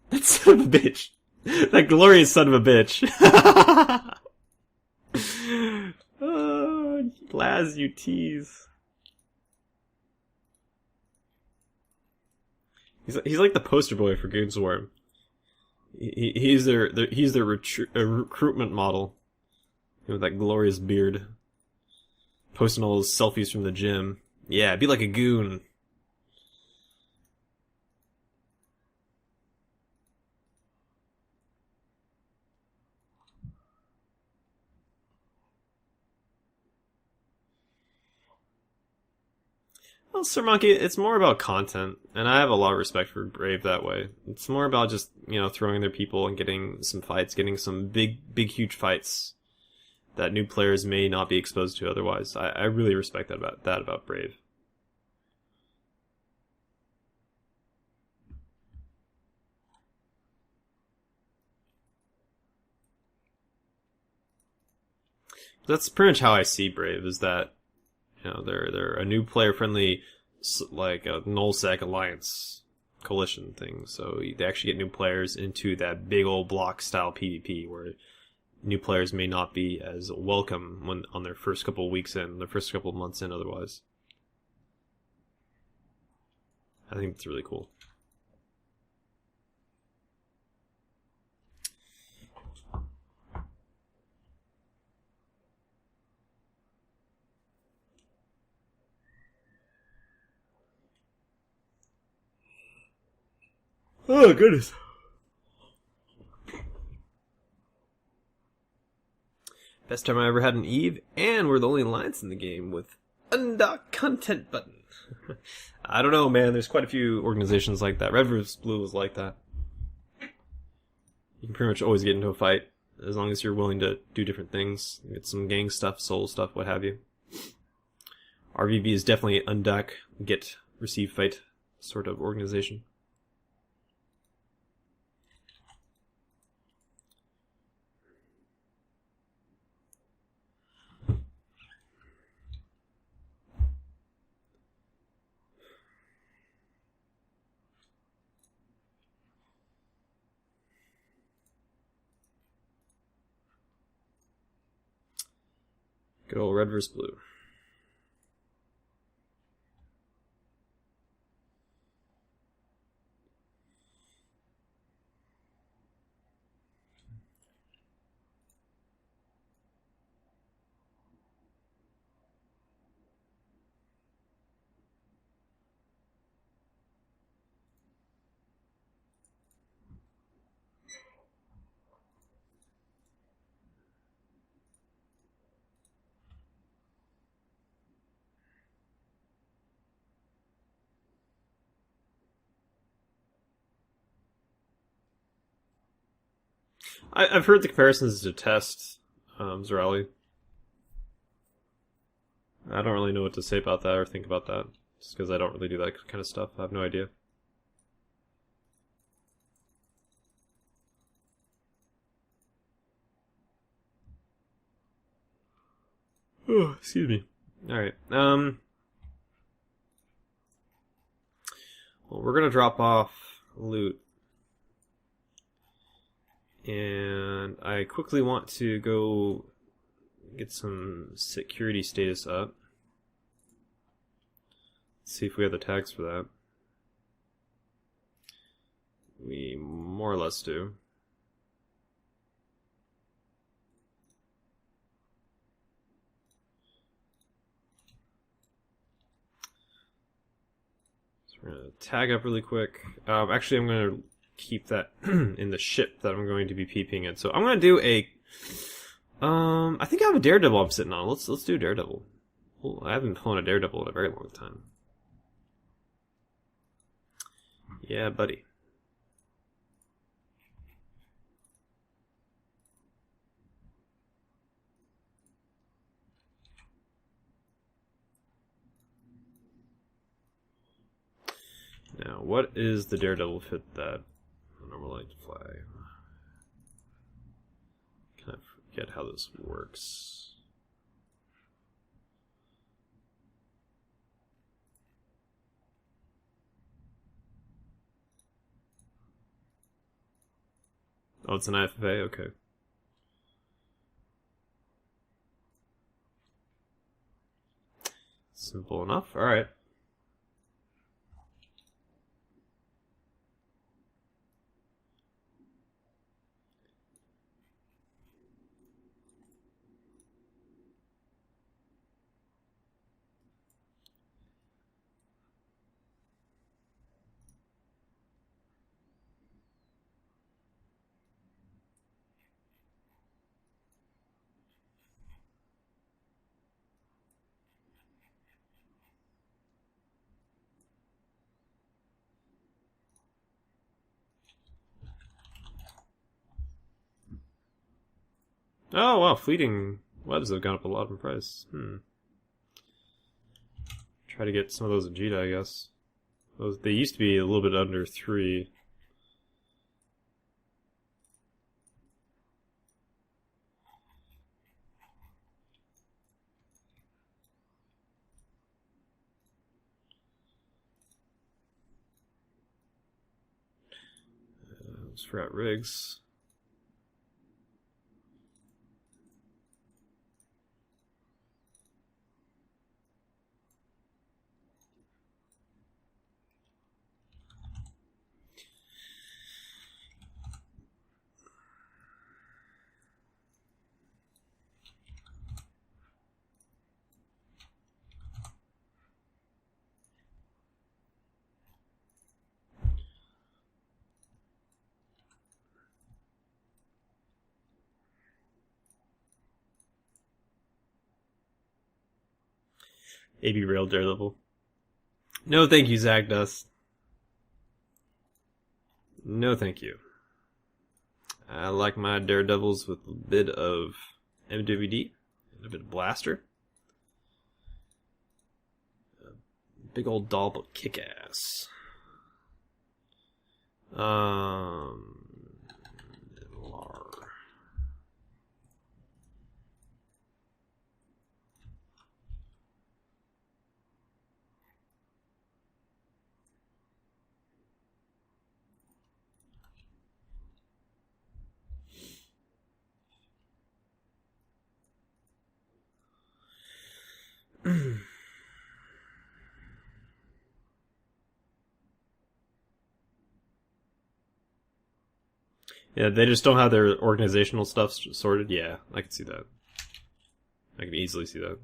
That son of a bitch. That glorious son of a bitch. Oh, Laz, you tease. He's like the poster boy for Goonswarm. He's their recruitment model with that glorious beard, posting all those selfies from the gym. Yeah, be like a goon. Well, Sir Monkey, it's more about content, and I have a lot of respect for Brave that way. It's more about just, throwing their people and getting some fights, getting some big, huge fights that new players may not be exposed to otherwise. I really respect that about Brave. That's pretty much how I see Brave, is that, they're a new player friendly, like a nullsec alliance coalition thing. So they actually get new players into that big old block style PvP where new players may not be as welcome when on their first couple of weeks in, their first couple of months in otherwise. I think it's really cool. Oh, goodness. Best time I ever had an Eve, and we're the only alliance in the game with undock content button. I don't know, man. There's quite a few organizations like that. Red vs. Blue was like that. You can pretty much always get into a fight, as long as you're willing to do different things. Get some gang stuff, soul stuff, what have you. RVB is definitely undock, get, receive, fight sort of organization. Good old Red vs. Blue. I've heard the comparisons to Test, Zerali. I don't really know what to say about that or think about that, just because I don't really do that kind of stuff. I have no idea. Oh, excuse me. Alright, well, we're gonna drop off loot. And I quickly want to go get some security status up. Let's see if we have the tags for that. We more or less do. So we're going to tag up really quick. Actually, I'm going to keep that in the ship that I'm going to be peeping in. So I'm going to do a... I think I have a Daredevil I'm sitting on. Let's do Daredevil. Well, I haven't flown a Daredevil in a very long time. Yeah, buddy. Now, what is the Daredevil fit that I normally like to fly? Kind of forget how this works. Oh, it's an IFA? Okay. Simple enough. Alright. Oh wow, fleeting webs have gone up a lot in price. Try to get some of those Vegeta, I guess. They used to be a little bit under 3. Let's figure out rigs. AB Rail Daredevil. No thank you, Zagdust. No thank you. I like my Daredevils with a bit of MWD and a bit of Blaster. Big old dollop of kick-ass. Yeah, they just don't have their organizational stuff sorted. Yeah, I can see that. I can easily see that.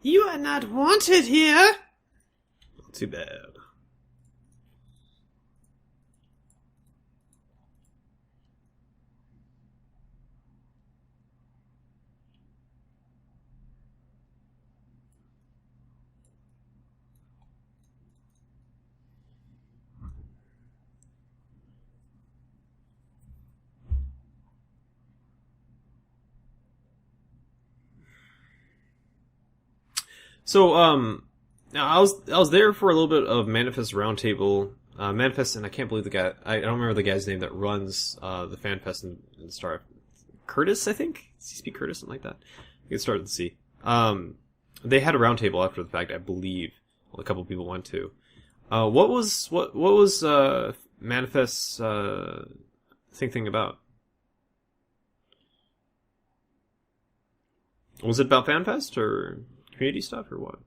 You are not wanted here. Not too bad. So, I was there for a little bit of Manifest Roundtable. Manifest, and I can't believe the guy. I don't remember the guy's name that runs the FanFest in Star. Curtis, I think. CSP Curtis, something like that. You can start with C. They had a roundtable after the fact, I believe. Well, a couple people went to. What was Manifest's thing about? Was it about FanFest or community stuff or what?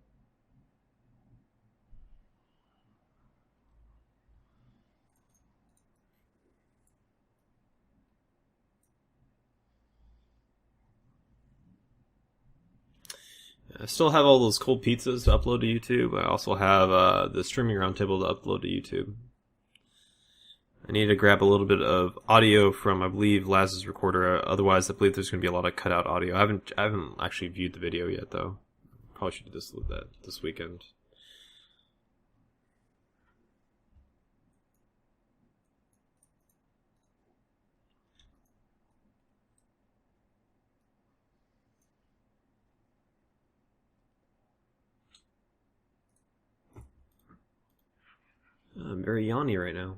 I still have all those cold pizzas to upload to YouTube. I also have the streaming roundtable to upload to YouTube. I need to grab a little bit of audio from, I believe, Laz's recorder. Otherwise, I believe there's going to be a lot of cutout audio. I haven't actually viewed the video yet, though. Probably should do this weekend. I'm very yawny right now.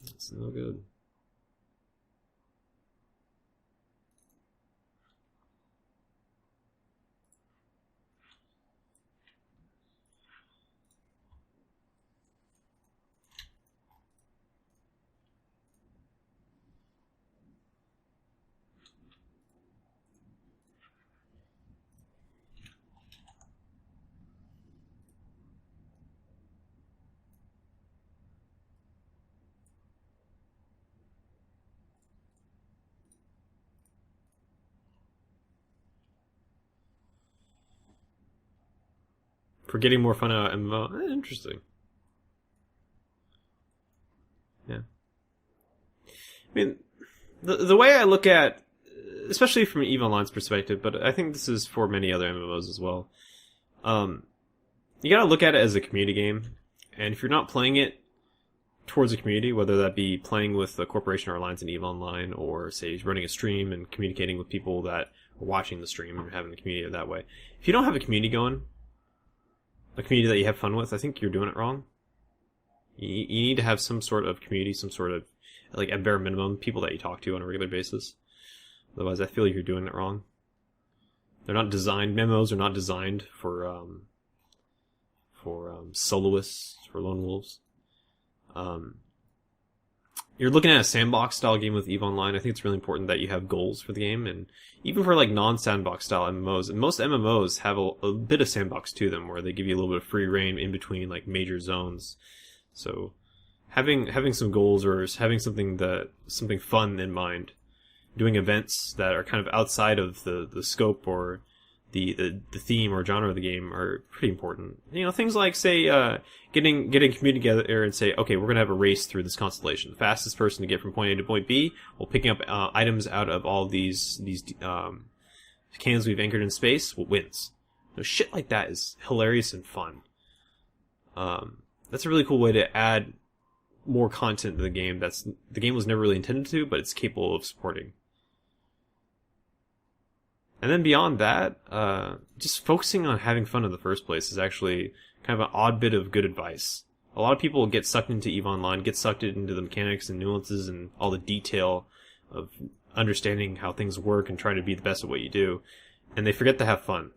It's no good. For getting more fun out of MMO. Interesting. Yeah. I mean, the way I look at, especially from EVE Online's perspective, but I think this is for many other MMOs as well. You gotta look at it as a community game, and if you're not playing it towards a community, whether that be playing with a corporation or alliance in EVE Online, or say running a stream and communicating with people that are watching the stream and having the community that way. If you don't have a community going, a community that you have fun with, I think you're doing it wrong. You need to have some sort of community, some sort of, like, at bare minimum, people that you talk to on a regular basis. Otherwise, I feel like you're doing it wrong. They're not designed, MMOs are not designed for soloists, for lone wolves. You're looking at a sandbox style game with EVE Online. I think it's really important that you have goals for the game, and even for like non-sandbox style MMOs. And most MMOs have a bit of sandbox to them, where they give you a little bit of free reign in between like major zones. So having some goals or having something fun in mind, doing events that are kind of outside of the scope or the theme or genre of the game are pretty important. You know, things like, say, getting community together and say, okay, we're going to have a race through this constellation. The fastest person to get from point A to point B, while picking up items out of all these cannons we've anchored in space, wins. You know, shit like that is hilarious and fun. That's a really cool way to add more content to the game the game was never really intended to, but it's capable of supporting. And then beyond that, just focusing on having fun in the first place is actually kind of an odd bit of good advice. A lot of people get sucked into EVE Online, get sucked into the mechanics and nuances and all the detail of understanding how things work and trying to be the best at what you do, and they forget to have fun.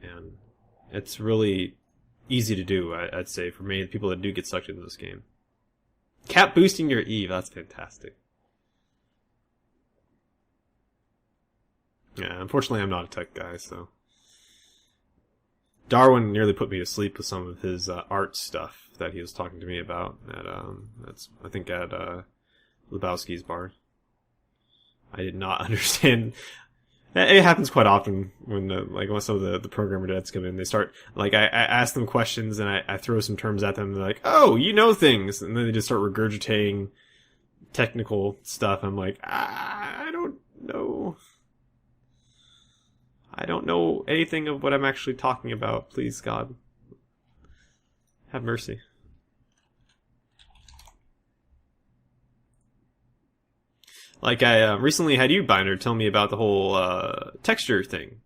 And it's really easy to do, I'd say, for many of the people that do get sucked into this game. Cap boosting your EVE, that's fantastic. Yeah, unfortunately I'm not a tech guy, so... Darwin nearly put me to sleep with some of his art stuff that he was talking to me about at, I think at Lebowski's bar. I did not understand... It happens quite often when, when some of the programmer dads come in. They start, I ask them questions and I throw some terms at them. And they're like, oh, you know things. And then they just start regurgitating technical stuff. I'm like, I don't know. I don't know anything of what I'm actually talking about. Please, God. Have mercy. Like, I recently had you, Binder, tell me about the whole texture thing.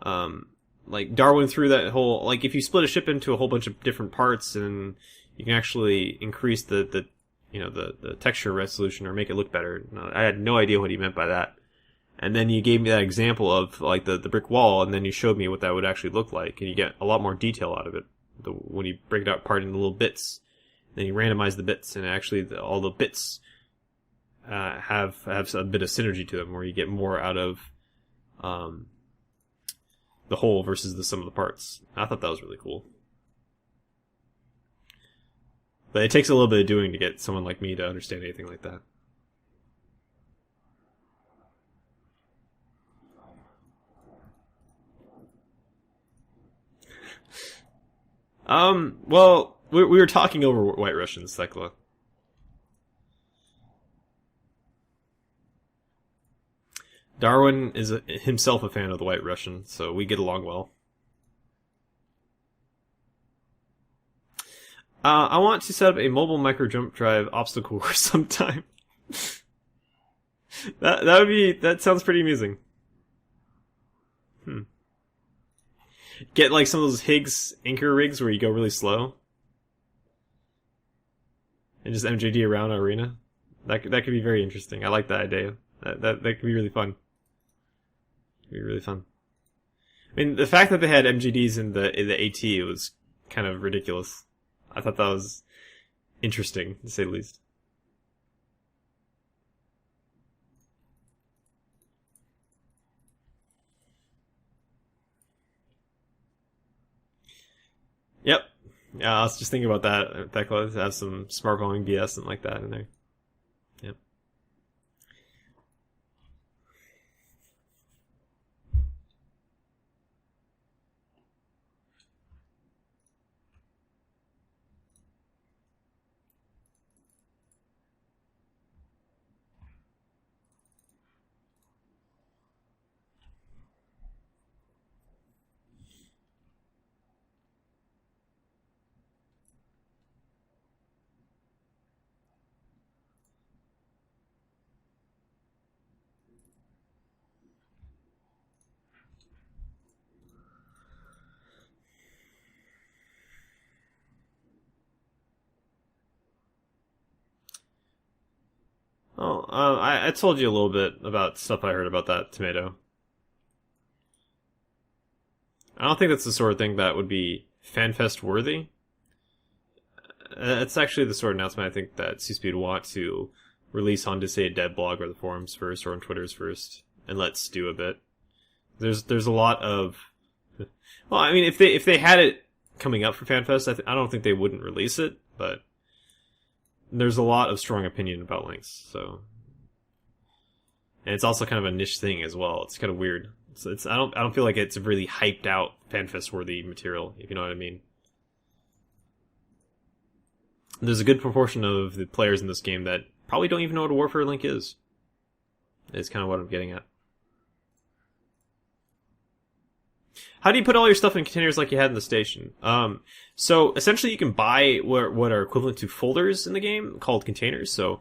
Like, Darwin threw that whole... Like, if you split a ship into a whole bunch of different parts, and you can actually increase the texture resolution or make it look better. I had no idea what he meant by that. And then you gave me that example of, like, the brick wall, and then you showed me what that would actually look like, and you get a lot more detail out of it when you break it apart into little bits. Then you randomize the bits, and actually all the bits have a bit of synergy to them, where you get more out of the whole versus the sum of the parts. I thought that was really cool. But it takes a little bit of doing to get someone like me to understand anything like that. Well, we were talking over White Russians, Thekla. Darwin is himself a fan of the White Russian, so we get along well. I want to set up a mobile micro jump drive obstacle course sometime. That sounds pretty amusing. Get like some of those Higgs anchor rigs where you go really slow. And just MJD around an arena. That could be very interesting. I like that idea. That could be really fun. It'd be really fun. I mean, the fact that they had MGDs in the AT was kind of ridiculous. I thought that was interesting, to say the least. Yep. Yeah, I was just thinking about that. Thekla, to have some smartphone BS and like that in there. Yep. Oh, I told you a little bit about stuff I heard about that tomato. I don't think that's the sort of thing that would be FanFest worthy. It's actually the sort of announcement I think that C-Speed would want to release on, to say, a dev blog or the forums first, or on Twitter's first, and let stew a bit. There's a lot of, well, I mean, if they had it coming up for FanFest, I don't think they wouldn't release it, but there's a lot of strong opinion about links, so, and it's also kind of a niche thing as well. It's kind of weird. It's I don't feel like it's really hyped out FanFest worthy material, if you know what I mean. There's a good proportion of the players in this game that probably don't even know what a Warfare link is. It's kind of what I'm getting at. How do you put all your stuff in containers like you had in the station? So essentially you can buy what are equivalent to folders in the game called containers. So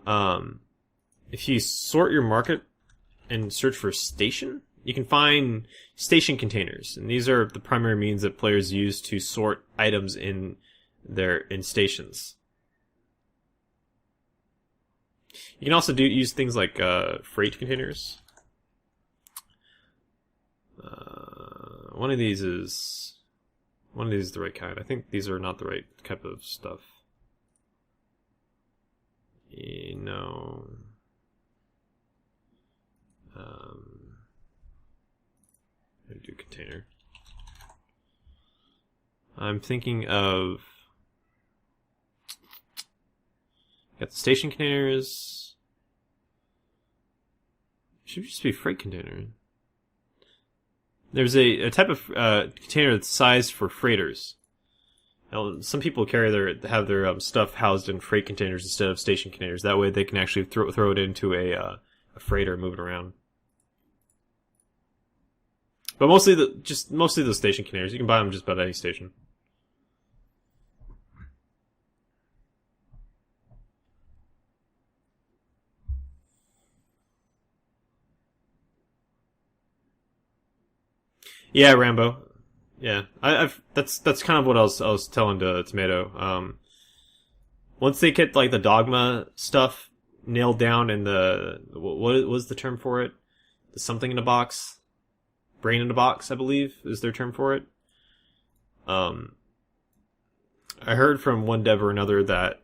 if you sort your market and search for station, you can find station containers. And these are the primary means that players use to sort items in stations. You can also use things like freight containers. One of these is the right kind. I think these are not the right type of stuff. You know, do container. I'm thinking of, got the station containers. Should just be freight container. There's a type of container that's sized for freighters. Now, some people have their stuff housed in freight containers instead of station containers. That way, they can actually throw it into a freighter and move it around. But mostly the station containers. You can buy them just about any station. Yeah, Rambo. Yeah, that's kind of what I was telling to Tomato. Once they get like the dogma stuff nailed down and what was the term for it? The something in a box, brain in a box, I believe is their term for it. I heard from one dev or another that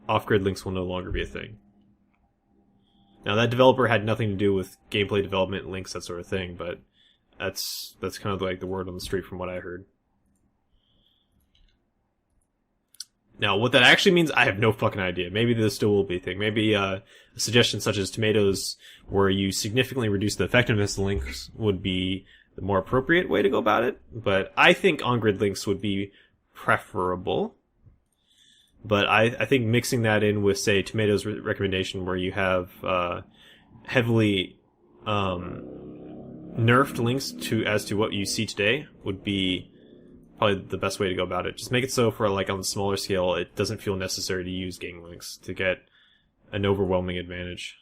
off-grid links will no longer be a thing. Now that developer had nothing to do with gameplay development, links, that sort of thing, but that's kind of like the word on the street from what I heard. Now, what that actually means, I have no fucking idea. Maybe this still will be a thing. Maybe a suggestion such as Tomatoes, where you significantly reduce the effectiveness of links, would be the more appropriate way to go about it. But I think on-grid links would be preferable. But I think mixing that in with, say, Tomatoes' recommendation, where you have heavily nerfed links as to what you see today, would be probably the best way to go about it. Just make it so for like on the smaller scale, it doesn't feel necessary to use gang links to get an overwhelming advantage.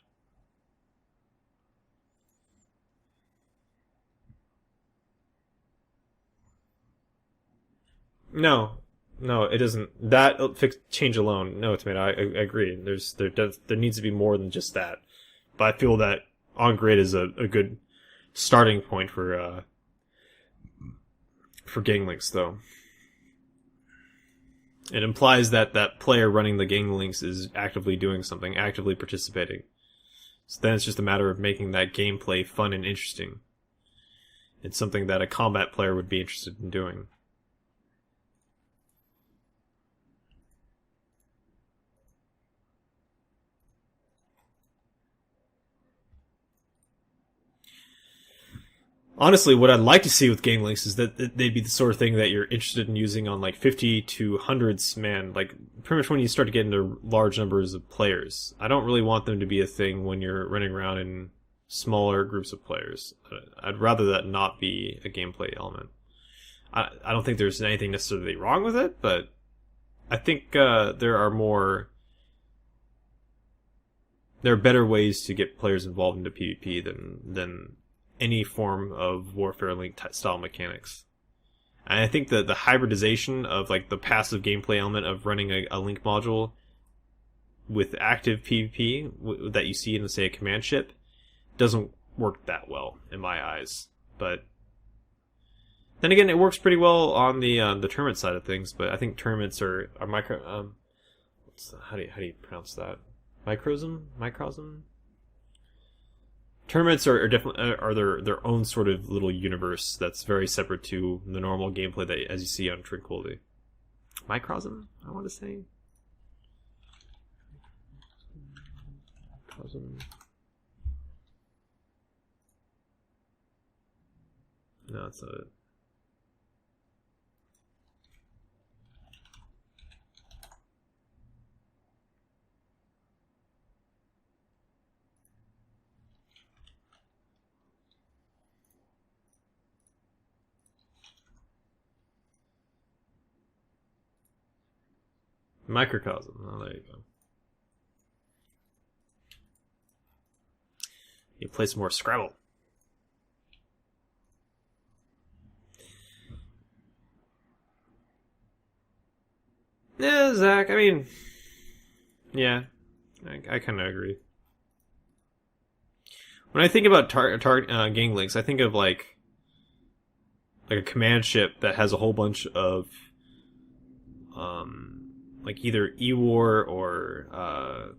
No, it doesn't. That change alone, no, Tomato, I agree. There needs to be more than just that. But I feel that on grid is a good starting point for gang links, though. It implies that that player running the gang links is actively doing something, actively participating. So then it's just a matter of making that gameplay fun and interesting. It's something that a combat player would be interested in doing. Honestly, what I'd like to see with gang links is that they'd be the sort of thing that you're interested in using on like 50 to hundreds man, like pretty much when you start to get into large numbers of players. I don't really want them to be a thing when you're running around in smaller groups of players. I'd rather that not be a gameplay element. I don't think there's anything necessarily wrong with it, but I think there are better ways to get players involved into PvP than any form of Warfare Link style mechanics. And I think that the hybridization of like the passive gameplay element of running a Link module with active PvP that you see in, say, a command ship doesn't work that well in my eyes. But then again, it works pretty well on the tournament side of things. But I think tournaments are micro. How do you pronounce that? Microsm. Tournaments are definitely are their own sort of little universe that's very separate to the normal gameplay that as you see on Tranquility. Microsm, I want to say. Microsm. No, that's not it. Microcosm. Oh, there you go. You play some more Scrabble. Yeah, Zach. I mean, yeah, I kind of agree. When I think about gang links, I think of like a command ship that has a whole bunch of like either E-War or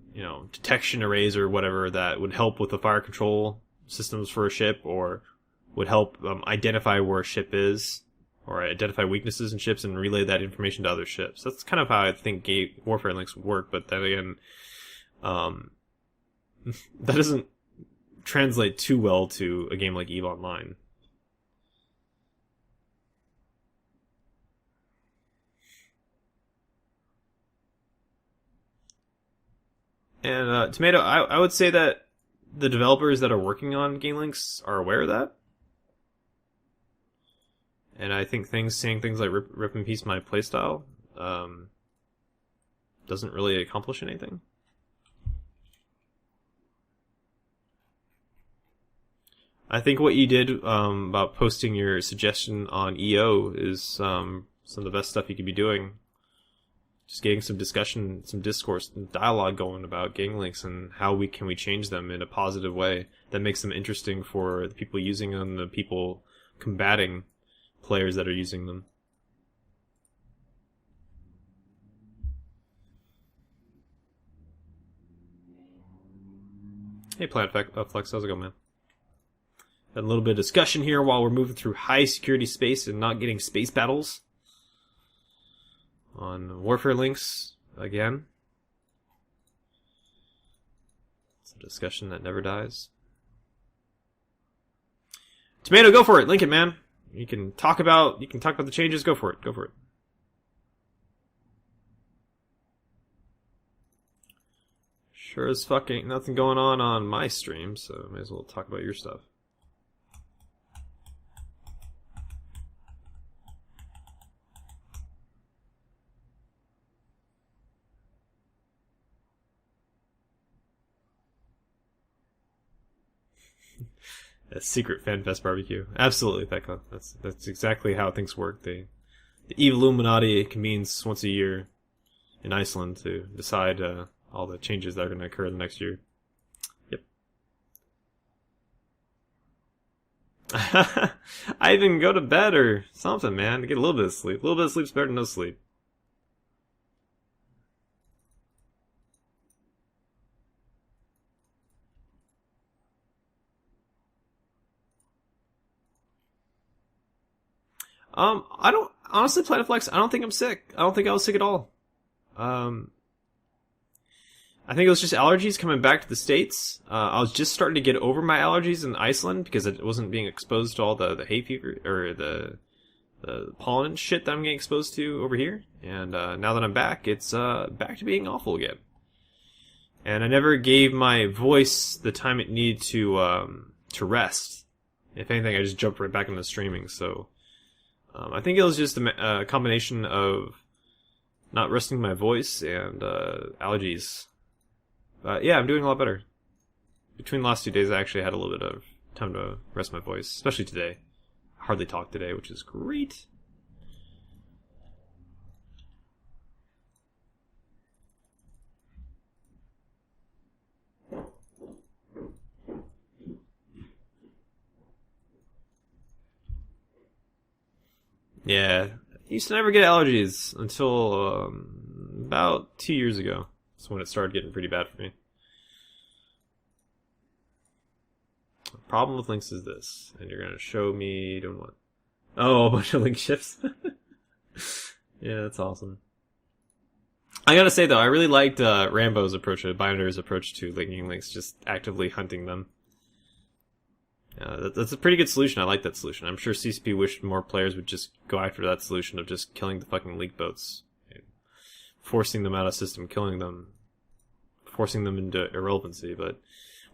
detection arrays or whatever that would help with the fire control systems for a ship, or would help identify where a ship is, or identify weaknesses in ships and relay that information to other ships. That's kind of how I think warfare links work. But then again, that doesn't translate too well to a game like EVE Online. And Tomato, I would say that the developers that are working on game links are aware of that. And I think saying things like rip and piece my playstyle doesn't really accomplish anything. I think what you did about posting your suggestion on EO is some of the best stuff you could be doing. Just getting some discussion, some discourse, and dialogue going about gang links and how we change them in a positive way that makes them interesting for the people using them, the people combating players that are using them. Hey, Planet Flex, how's it going, man? Got a little bit of discussion here while we're moving through high security space and not getting space battles on Warfare Links again. It's a discussion that never dies. Tomato, go for it. Link it, man. You can talk about the changes. Go for it. Go for it. Sure as fuck ain't nothing going on my stream, so I may as well talk about your stuff. A secret FanFest barbecue. Absolutely, Thecla. That's exactly how things work. The EVE Illuminati convenes once a year in Iceland to decide all the changes that are going to occur the next year. Yep. I even go to bed or something, man, to get a little bit of sleep. A little bit of sleep's better than no sleep. I don't honestly, Planetflex. I don't think I'm sick. I don't think I was sick at all. I think it was just allergies coming back to the States. I was just starting to get over my allergies in Iceland because it wasn't being exposed to all the hay fever or the pollen shit that I'm getting exposed to over here. And now that I'm back, it's back to being awful again. And I never gave my voice the time it needed to rest. If anything, I just jumped right back into streaming. So. I think it was just a combination of not resting my voice and allergies. Yeah, I'm doing a lot better. Between the last 2 days, I actually had a little bit of time to rest my voice, especially today. I hardly talked today, which is great. Yeah, I used to never get allergies until about 2 years ago. That's when it started getting pretty bad for me. The problem with links is this, and you're gonna show me doing what? Oh, a bunch of link shifts. Yeah, that's awesome. I gotta say though, I really liked Rambo's approach, Binder's approach to linking links, just actively hunting them. That's a pretty good solution. I like that solution. I'm sure CCP wished more players would just go after that solution of just killing the fucking leak boats, forcing them out of system, killing them, forcing them into irrelevancy. But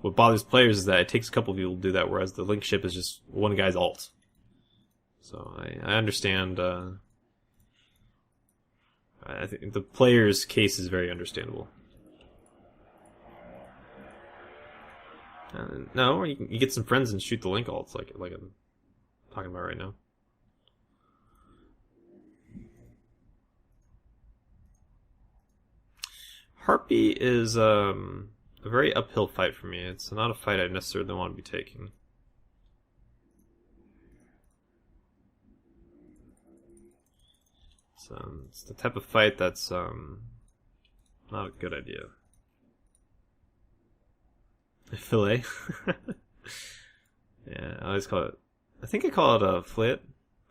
what bothers players is that it takes a couple of people to do that, whereas the link ship is just one guy's alt. So I understand. I think the player's case is very understandable. No, you get some friends and shoot the link alts like I'm talking about right now. Harpy is a very uphill fight for me. It's not a fight I necessarily want to be taking. It's the type of fight that's not a good idea. Fillet. Yeah, I always call it. I think I call it a fleet.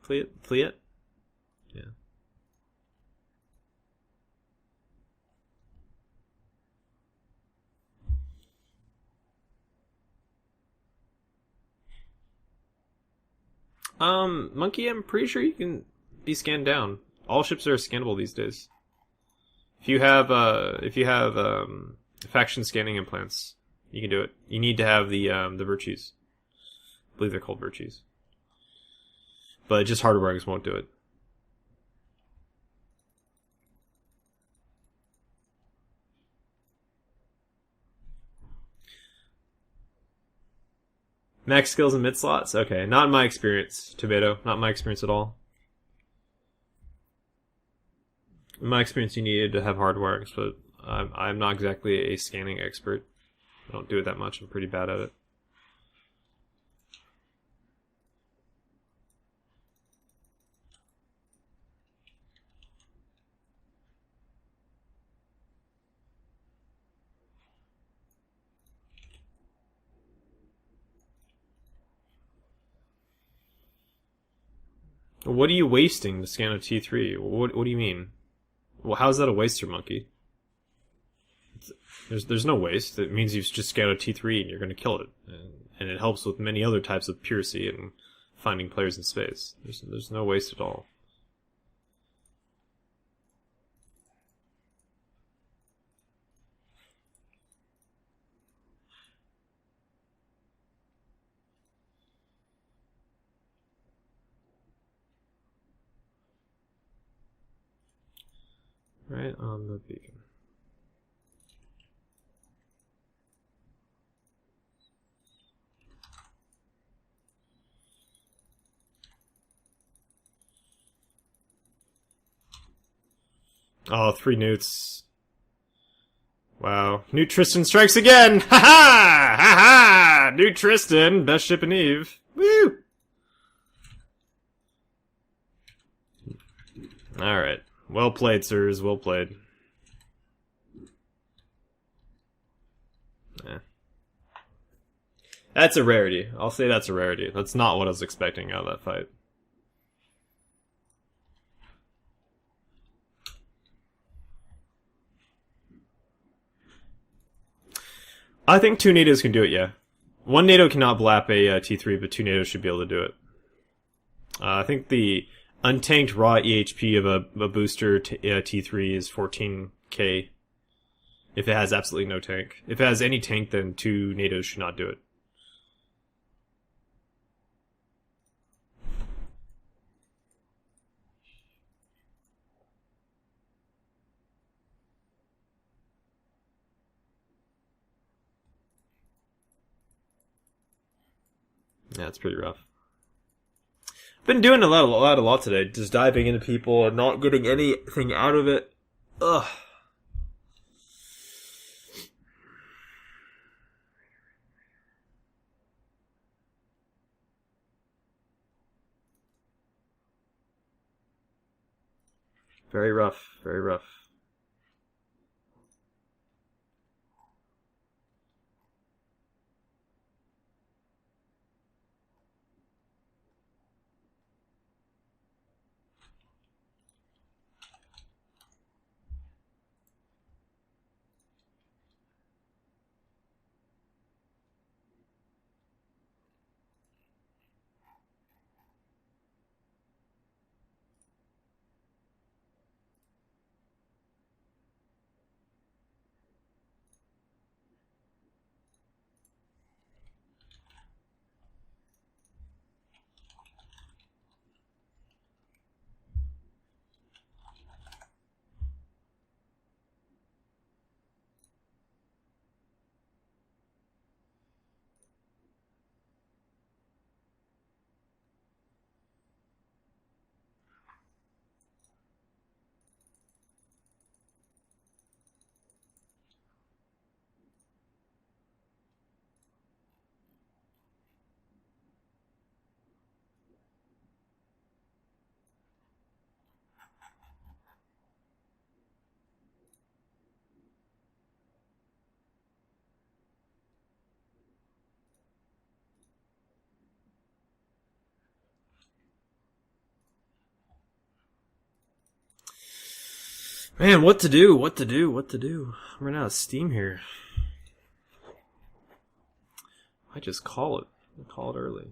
Fleet. Yeah. Monkey, I'm pretty sure you can be scanned down. All ships are scannable these days. If you have faction scanning implants, you can do it. You need to have the virtues. I believe they're called virtues. But just hardwareings won't do it. Max skills and mid slots? Okay, not in my experience, Tomato. Not my experience at all. In my experience, you needed to have hardware, but I'm not exactly a scanning expert. I don't do it that much. I'm pretty bad at it. What are you wasting to scan a T3? What do you mean? Well, how's that a waster, Monkey? There's no waste. It means you've just scanned a T3 and you're going to kill it. And it helps with many other types of piracy and finding players in space. There's no waste at all. Right on the beacon. Oh, 3 newts. Wow. Newt Tristan strikes again! Ha ha! Ha ha! Newt Tristan, best ship in Eve. Woo! Alright. Well played, sirs. Well played. Yeah. That's a rarity. I'll say that's a rarity. That's not what I was expecting out of that fight. I think 2 NATOs can do it, yeah. 1 NATO cannot blap a T3, but 2 NATOs should be able to do it. I think the untanked raw EHP of a booster T3 is 14k. If it has absolutely no tank. If it has any tank, then 2 NATOs should not do it. Yeah, it's pretty rough. Been doing a lot today. Just diving into people and not getting anything out of it. Ugh. Very rough. Very rough. Man, what to do? What to do? What to do? I'm running out of steam here. I just call it. I call it early.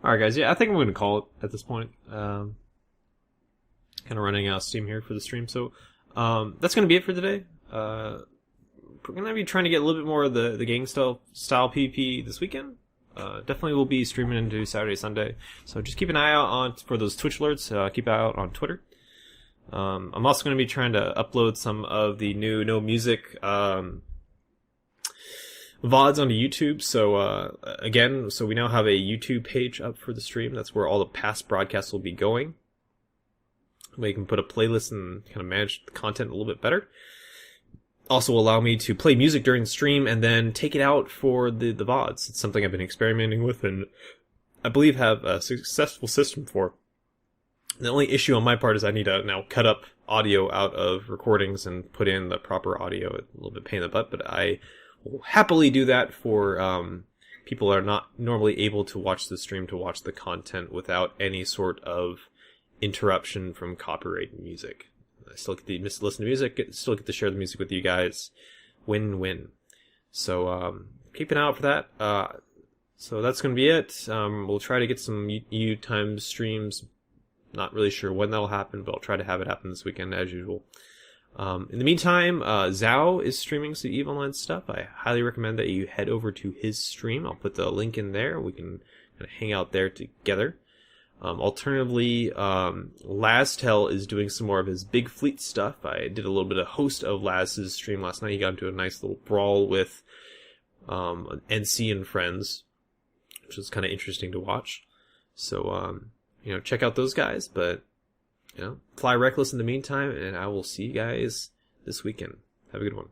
Alright, guys. Yeah, I think I'm going to call it at this point. Kind of running out of steam here for the stream. So that's going to be it for today. We're going to be trying to get a little bit more of the gang style PvP this weekend. Definitely will be streaming into Saturday, Sunday. So just keep an eye out for those Twitch alerts. Keep an eye out on Twitter. I'm also going to be trying to upload some of the new No Music VODs onto YouTube. So again, we now have a YouTube page up for the stream. That's where all the past broadcasts will be going. We can put a playlist and kind of manage the content a little bit better. Also allow me to play music during the stream and then take it out for the VODs. It's something I've been experimenting with and I believe have a successful system for. The only issue on my part is I need to now cut up audio out of recordings and put in the proper audio. A little bit pain in the butt, but I will happily do that for people that are not normally able to watch the stream to watch the content without any sort of interruption from copyright music. I still get to listen to music, still get to share the music with you guys. Win-win. So keep an eye out for that. So that's going to be it. We'll try to get some EU time streams. Not really sure when that'll happen, but I'll try to have it happen this weekend as usual. In the meantime, Zhao is streaming some EVE Online stuff. I highly recommend that you head over to his stream. I'll put the link in there. We can kind of hang out there together. Alternatively, Laztel is doing some more of his Big Fleet stuff. I did a little bit of host of Laz's stream last night. He got into a nice little brawl with NC and friends, which was kind of interesting to watch. So, check out those guys, but, fly reckless in the meantime, and I will see you guys this weekend. Have a good one.